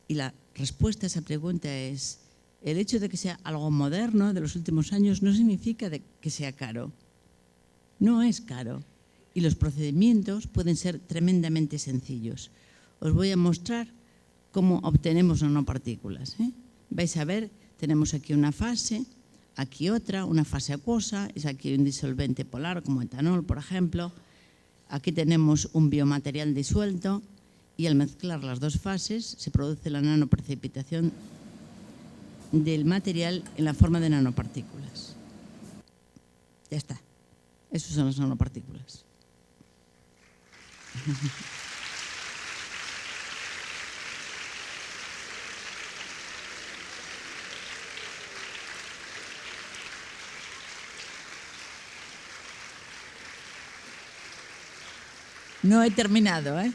Speaker 2: Y la respuesta a esa pregunta es: el hecho de que sea algo moderno de los últimos años no significa que sea caro. No es caro. Y los procedimientos pueden ser tremendamente sencillos. Os voy a mostrar cómo obtenemos nanopartículas. Vais a ver, tenemos aquí una fase, aquí otra, una fase acuosa, es aquí un disolvente polar como etanol, por ejemplo. Aquí tenemos un biomaterial disuelto y al mezclar las dos fases se produce la nanoprecipitación del material en la forma de nanopartículas. Ya está. Esas son las nanopartículas. No he terminado, ¿eh?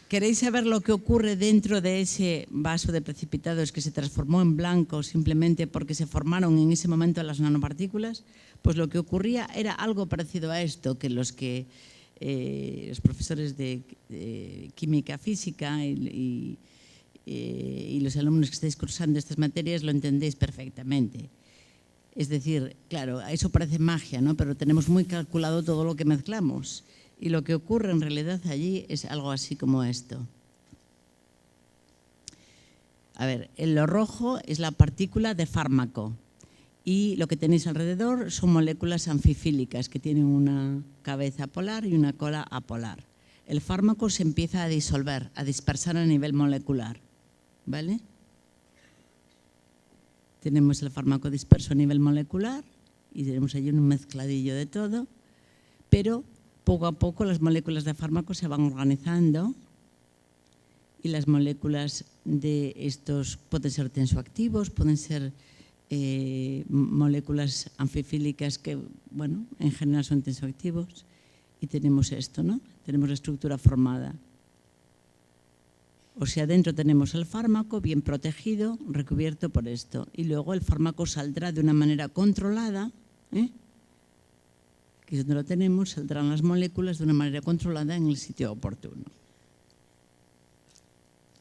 Speaker 2: ¿Queréis saber lo que ocurre dentro de ese vaso de precipitados que se transformó en blanco simplemente porque se formaron en ese momento las nanopartículas? Pues lo que ocurría era algo parecido a esto, que los profesores de química física y los alumnos que estáis cursando estas materias lo entendéis perfectamente. Es decir, claro, eso parece magia, ¿no? Pero tenemos muy calculado todo lo que mezclamos. Y lo que ocurre en realidad allí es algo así como esto. A ver, lo rojo es la partícula de fármaco y lo que tenéis alrededor son moléculas anfifílicas que tienen una cabeza polar y una cola apolar. El fármaco se empieza a disolver, a dispersar a nivel molecular, ¿vale? Tenemos el fármaco disperso a nivel molecular y tenemos allí un mezcladillo de todo, pero poco a poco las moléculas de fármaco se van organizando y las moléculas de estos pueden ser tensoactivos, pueden ser moléculas anfifílicas que, bueno, en general son tensoactivos y tenemos esto, ¿no? Tenemos la estructura formada. O sea, dentro tenemos el fármaco bien protegido, recubierto por esto y luego el fármaco saldrá de una manera controlada, que es donde lo tenemos, saldrán las moléculas de una manera controlada en el sitio oportuno.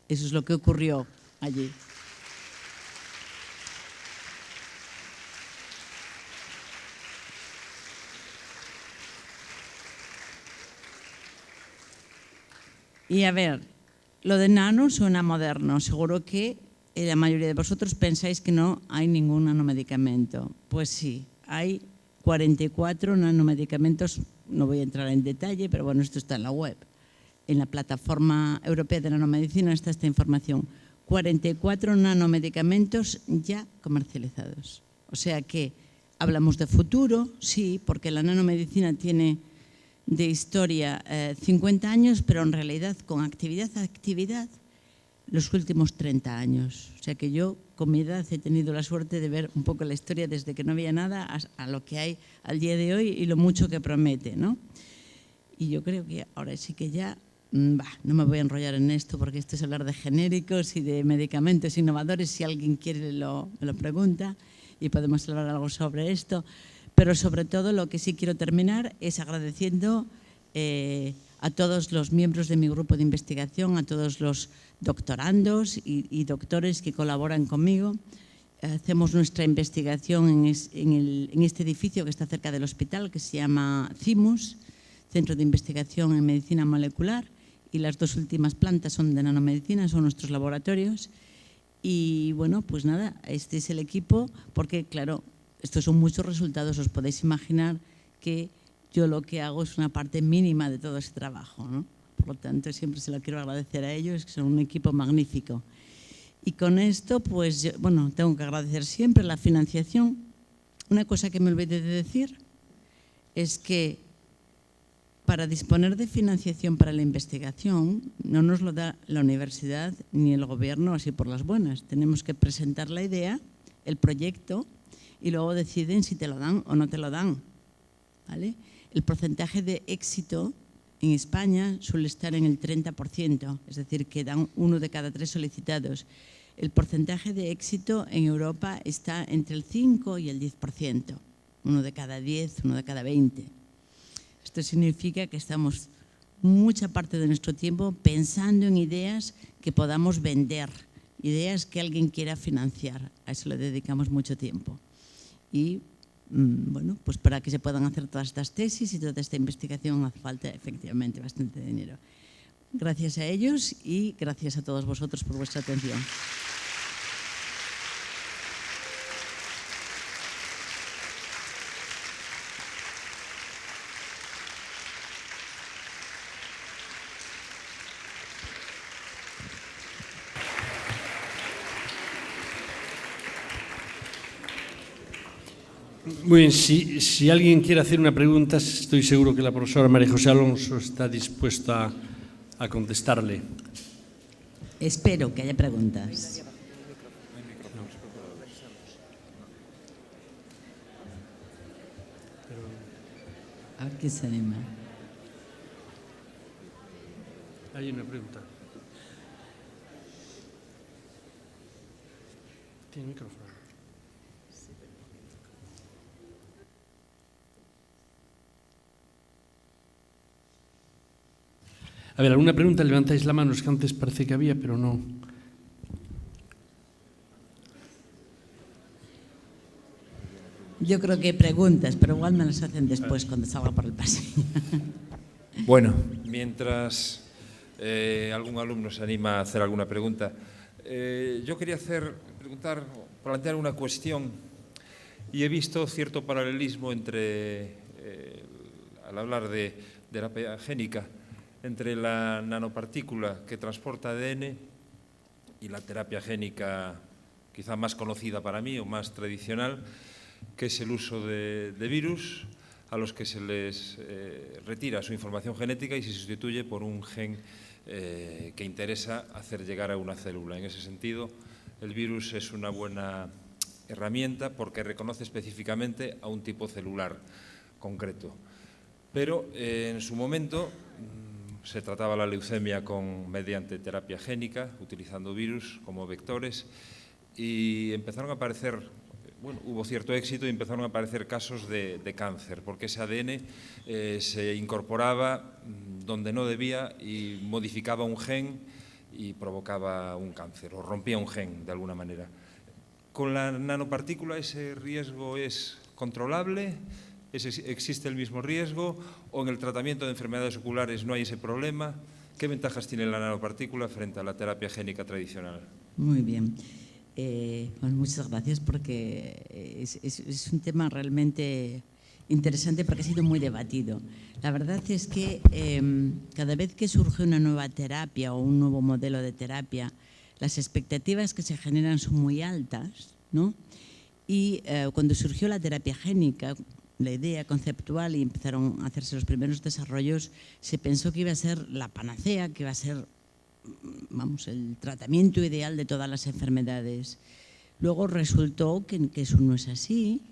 Speaker 2: Eso es lo que ocurrió allí. Y a ver, lo de nano suena moderno. Seguro que la mayoría de vosotros pensáis que no hay ningún nanomedicamento. Pues sí, hay 44 nanomedicamentos, no voy a entrar en detalle, pero bueno, esto está en la web. En la plataforma europea de nanomedicina está esta información. 44 nanomedicamentos ya comercializados. O sea que hablamos de futuro, sí, porque la nanomedicina tiene de historia 50 años, pero en realidad con actividad los últimos 30 años. O sea que yo, con mi edad, he tenido la suerte de ver un poco la historia desde que no había nada a lo que hay al día de hoy y lo mucho que promete, ¿no? Y yo creo que ahora sí que ya, no me voy a enrollar en esto porque esto es hablar de genéricos y de medicamentos innovadores. Si alguien quiere me lo pregunta y podemos hablar algo sobre esto. Pero sobre todo lo que sí quiero terminar es agradeciendo a todos los miembros de mi grupo de investigación, a todos los doctorandos y doctores que colaboran conmigo. Hacemos nuestra investigación en este edificio que está cerca del hospital, que se llama CIMUS, Centro de Investigación en Medicina Molecular, y las dos últimas plantas son de nanomedicina, son nuestros laboratorios. Y bueno, pues nada, este es el equipo, porque claro, estos son muchos resultados, os podéis imaginar que yo lo que hago es una parte mínima de todo ese trabajo, ¿no? Por lo tanto, siempre se lo quiero agradecer a ellos, que son un equipo magnífico. Y con esto, pues, bueno, tengo que agradecer siempre la financiación. Una cosa que me olvidé de decir es que para disponer de financiación para la investigación no nos lo da la universidad ni el gobierno así por las buenas. Tenemos que presentar la idea, el proyecto, y luego deciden si te lo dan o no te lo dan, ¿vale? El porcentaje de éxito en España suele estar en el 30%, es decir, que dan 1 de cada 3 solicitados. El porcentaje de éxito en Europa está entre el 5 y el 10%, 1 de cada 10, 1 de cada 20. Esto significa que estamos mucha parte de nuestro tiempo pensando en ideas que podamos vender, ideas que alguien quiera financiar. A eso le dedicamos mucho tiempo. Y bueno, pues para que se puedan hacer todas estas tesis y toda esta investigación hace falta efectivamente bastante dinero. Gracias a ellos y gracias a todos vosotros por vuestra atención.
Speaker 1: Muy bien, si alguien quiere hacer una pregunta, estoy seguro que la profesora María José Alonso está dispuesta a contestarle.
Speaker 2: Espero que haya preguntas. A ver quién se anima.
Speaker 1: Hay una pregunta. Tiene micrófono. A ver, ¿alguna pregunta? Levantáis la mano, es que antes parece que había, pero no.
Speaker 2: Yo creo que hay preguntas, pero igual me las hacen después cuando salga por el pasillo.
Speaker 3: Bueno, mientras algún alumno se anima a hacer alguna pregunta, yo quería plantear una cuestión, y he visto cierto paralelismo al hablar de terapia génica, entre la nanopartícula que transporta ADN y la terapia génica quizá más conocida para mí o más tradicional, que es el uso de virus a los que se les retira su información genética y se sustituye por un gen que interesa hacer llegar a una célula. En ese sentido, el virus es una buena herramienta porque reconoce específicamente a un tipo celular concreto. Pero en su momento se trataba la leucemia mediante terapia génica, utilizando virus como vectores, y empezaron a aparecer, hubo cierto éxito y empezaron a aparecer casos de cáncer, porque ese ADN se incorporaba donde no debía y modificaba un gen y provocaba un cáncer, o rompía un gen de alguna manera. ¿Con la nanopartícula ese riesgo es controlable? ¿Existe el mismo riesgo? ¿O en el tratamiento de enfermedades oculares no hay ese problema? ¿Qué ventajas tiene la nanopartícula frente a la terapia génica tradicional?
Speaker 2: Muy bien. Bueno, muchas gracias porque es un tema realmente interesante porque ha sido muy debatido. La verdad es que cada vez que surge una nueva terapia o un nuevo modelo de terapia, las expectativas que se generan son muy altas, ¿no? Y cuando surgió la terapia génica, la idea conceptual y empezaron a hacerse los primeros desarrollos, se pensó que iba a ser la panacea, que iba a ser, vamos, el tratamiento ideal de todas las enfermedades. Luego resultó que eso no es así,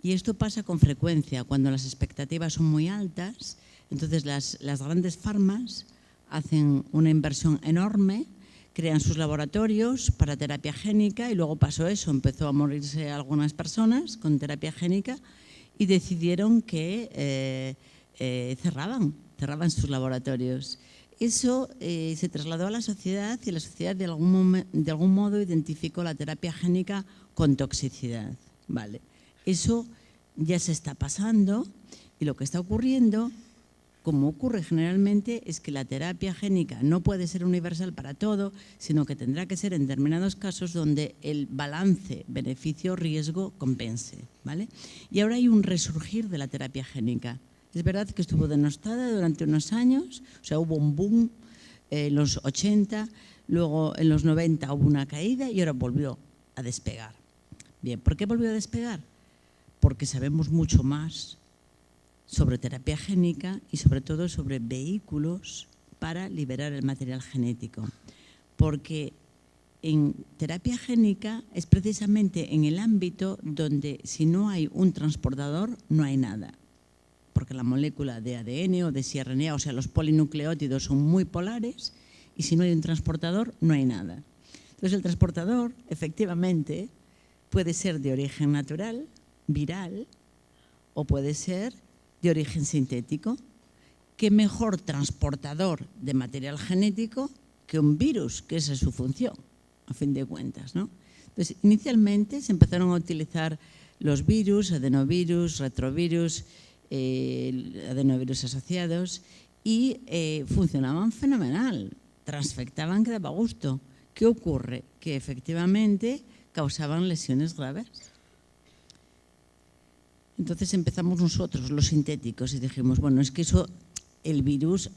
Speaker 2: y esto pasa con frecuencia. Cuando las expectativas son muy altas, entonces las grandes farmas hacen una inversión enorme, crean sus laboratorios para terapia génica, y luego pasó eso, empezó a morirse algunas personas con terapia génica y decidieron que cerraban sus laboratorios. Eso se trasladó a la sociedad y la sociedad de algún modo identificó la terapia génica con toxicidad. Vale. Eso ya se está pasando y lo que está ocurriendo, como ocurre generalmente, es que la terapia génica no puede ser universal para todo, sino que tendrá que ser en determinados casos donde el balance beneficio-riesgo compense, ¿vale? Y ahora hay un resurgir de la terapia génica. Es verdad que estuvo denostada durante unos años, o sea, hubo un boom en los 80, luego en los 90 hubo una caída y ahora volvió a despegar. Bien, ¿por qué volvió a despegar? Porque sabemos mucho más sobre terapia génica y sobre todo sobre vehículos para liberar el material genético. Porque en terapia génica es precisamente en el ámbito donde si no hay un transportador no hay nada. Porque la molécula de ADN o de siRNA, o sea, los polinucleótidos son muy polares y si no hay un transportador no hay nada. Entonces el transportador efectivamente puede ser de origen natural, viral, o puede ser de origen sintético. ¿Qué mejor transportador de material genético que un virus, que esa es su función, a fin de cuentas, ¿no? Entonces, inicialmente se empezaron a utilizar los virus, adenovirus, retrovirus, adenovirus asociados, y funcionaban fenomenal, transfectaban que daba gusto. ¿Qué ocurre? Que efectivamente causaban lesiones graves. Entonces empezamos nosotros, los sintéticos, y dijimos, bueno, es que eso, el virus,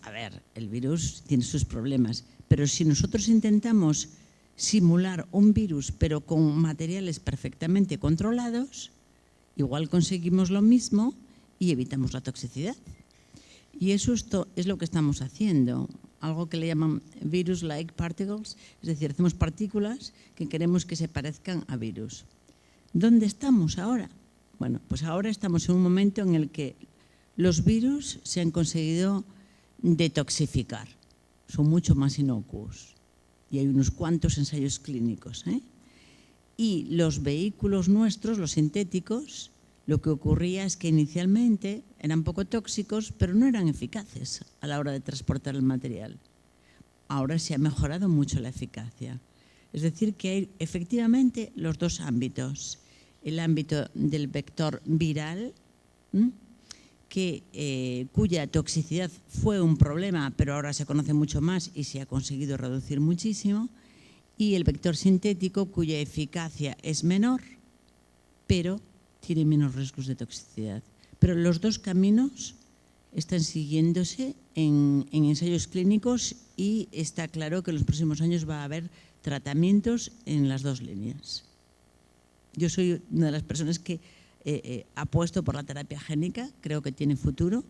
Speaker 2: el virus tiene sus problemas, pero si nosotros intentamos simular un virus, pero con materiales perfectamente controlados, igual conseguimos lo mismo y evitamos la toxicidad. Y eso es lo que estamos haciendo, algo que le llaman virus-like particles, es decir, hacemos partículas que queremos que se parezcan a virus. ¿Dónde estamos ahora? Bueno, pues ahora estamos en un momento en el que los virus se han conseguido detoxificar, son mucho más inocuos y hay unos cuantos ensayos clínicos, Y los vehículos nuestros, los sintéticos, lo que ocurría es que inicialmente eran poco tóxicos, pero no eran eficaces a la hora de transportar el material. Ahora se ha mejorado mucho la eficacia. Es decir, que hay efectivamente los dos ámbitos. El ámbito del vector viral, cuya toxicidad fue un problema, pero ahora se conoce mucho más y se ha conseguido reducir muchísimo. Y el vector sintético, cuya eficacia es menor, pero tiene menos riesgos de toxicidad. Pero los dos caminos están siguiéndose en ensayos clínicos y está claro que en los próximos años va a haber tratamientos en las dos líneas. Yo soy una de las personas que apuesto por la terapia génica, creo que tiene futuro.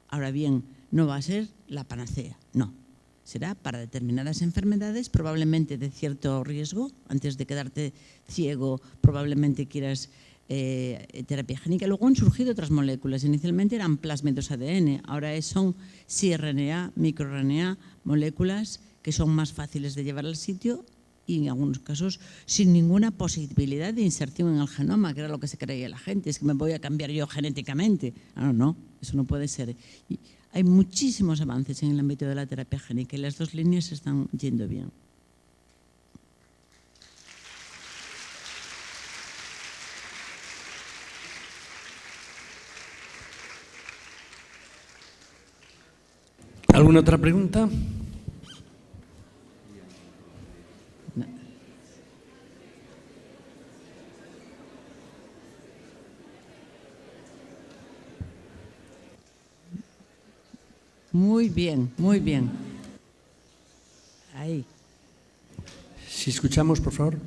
Speaker 2: Ahora bien, no va a ser la panacea, no. Será para determinadas enfermedades, probablemente de cierto riesgo. Antes de quedarte ciego, probablemente quieras terapia génica. Luego han surgido otras moléculas. Inicialmente eran plásmidos ADN, ahora son siRNA, microRNA, moléculas que son más fáciles de llevar al sitio y en algunos casos sin ninguna posibilidad de inserción en el genoma, que era lo que se creía la gente, es que me voy a cambiar yo genéticamente. No, eso no puede ser. Y hay muchísimos avances en el ámbito de la terapia génica y las dos líneas se están yendo bien.
Speaker 1: ¿Alguna otra pregunta?
Speaker 2: No. Muy bien, muy bien. Ahí.
Speaker 1: Si escuchamos, por favor.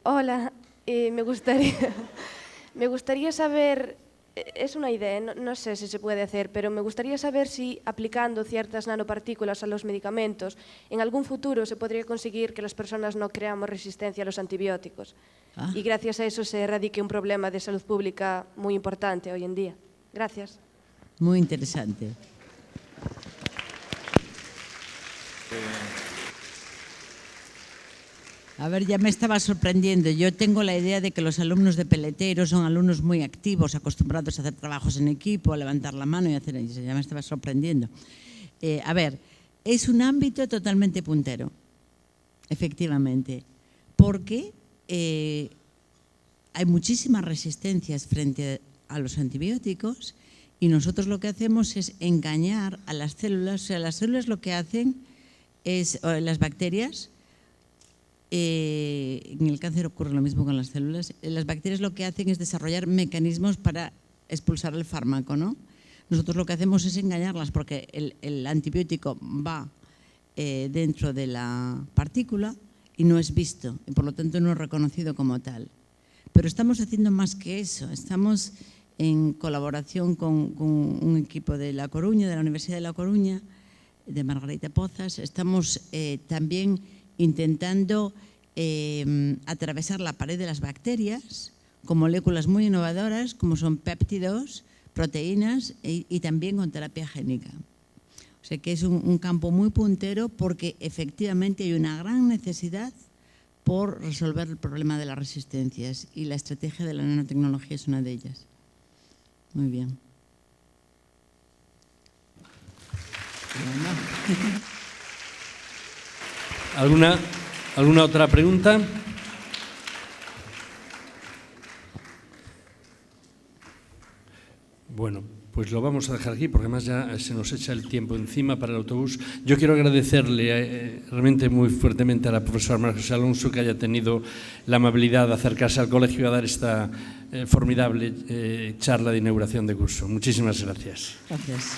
Speaker 4: Hola, me gustaría saber, es una idea, no sé si se puede hacer, pero me gustaría saber si aplicando ciertas nanopartículas a los medicamentos, en algún futuro se podría conseguir que las personas no creamos resistencia a los antibióticos. Y gracias a eso se erradique un problema de salud pública muy importante hoy en día. Gracias.
Speaker 2: Muy interesante. A ver, ya me estaba sorprendiendo. Yo tengo la idea de que los alumnos de Peleteiro son alumnos muy activos, acostumbrados a hacer trabajos en equipo, a levantar la mano y hacer eso. Ya me estaba sorprendiendo. A ver, es un ámbito totalmente puntero, efectivamente, porque hay muchísimas resistencias frente a los antibióticos y nosotros lo que hacemos es engañar a las células. O sea, las células lo que hacen es, las bacterias, en el cáncer ocurre lo mismo con las células. Las bacterias lo que hacen es desarrollar mecanismos para expulsar el fármaco, ¿no? Nosotros lo que hacemos es engañarlas porque el antibiótico va dentro de la partícula y no es visto y por lo tanto no es reconocido como tal. Pero estamos haciendo más que eso. Estamos en colaboración con un equipo de La Coruña, de la Universidad de La Coruña, de Margarita Pozas. Estamos también intentando atravesar la pared de las bacterias con moléculas muy innovadoras como son péptidos, proteínas y también con terapia génica. O sea que es un campo muy puntero porque efectivamente hay una gran necesidad por resolver el problema de las resistencias y la estrategia de la nanotecnología es una de ellas. Muy bien.
Speaker 1: ¿Alguna otra pregunta? Bueno, pues lo vamos a dejar aquí porque además ya se nos echa el tiempo encima para el autobús. Yo quiero agradecerle realmente muy fuertemente a la profesora María José Alonso que haya tenido la amabilidad de acercarse al colegio y a dar esta formidable charla de inauguración de curso. Muchísimas gracias.
Speaker 2: Gracias.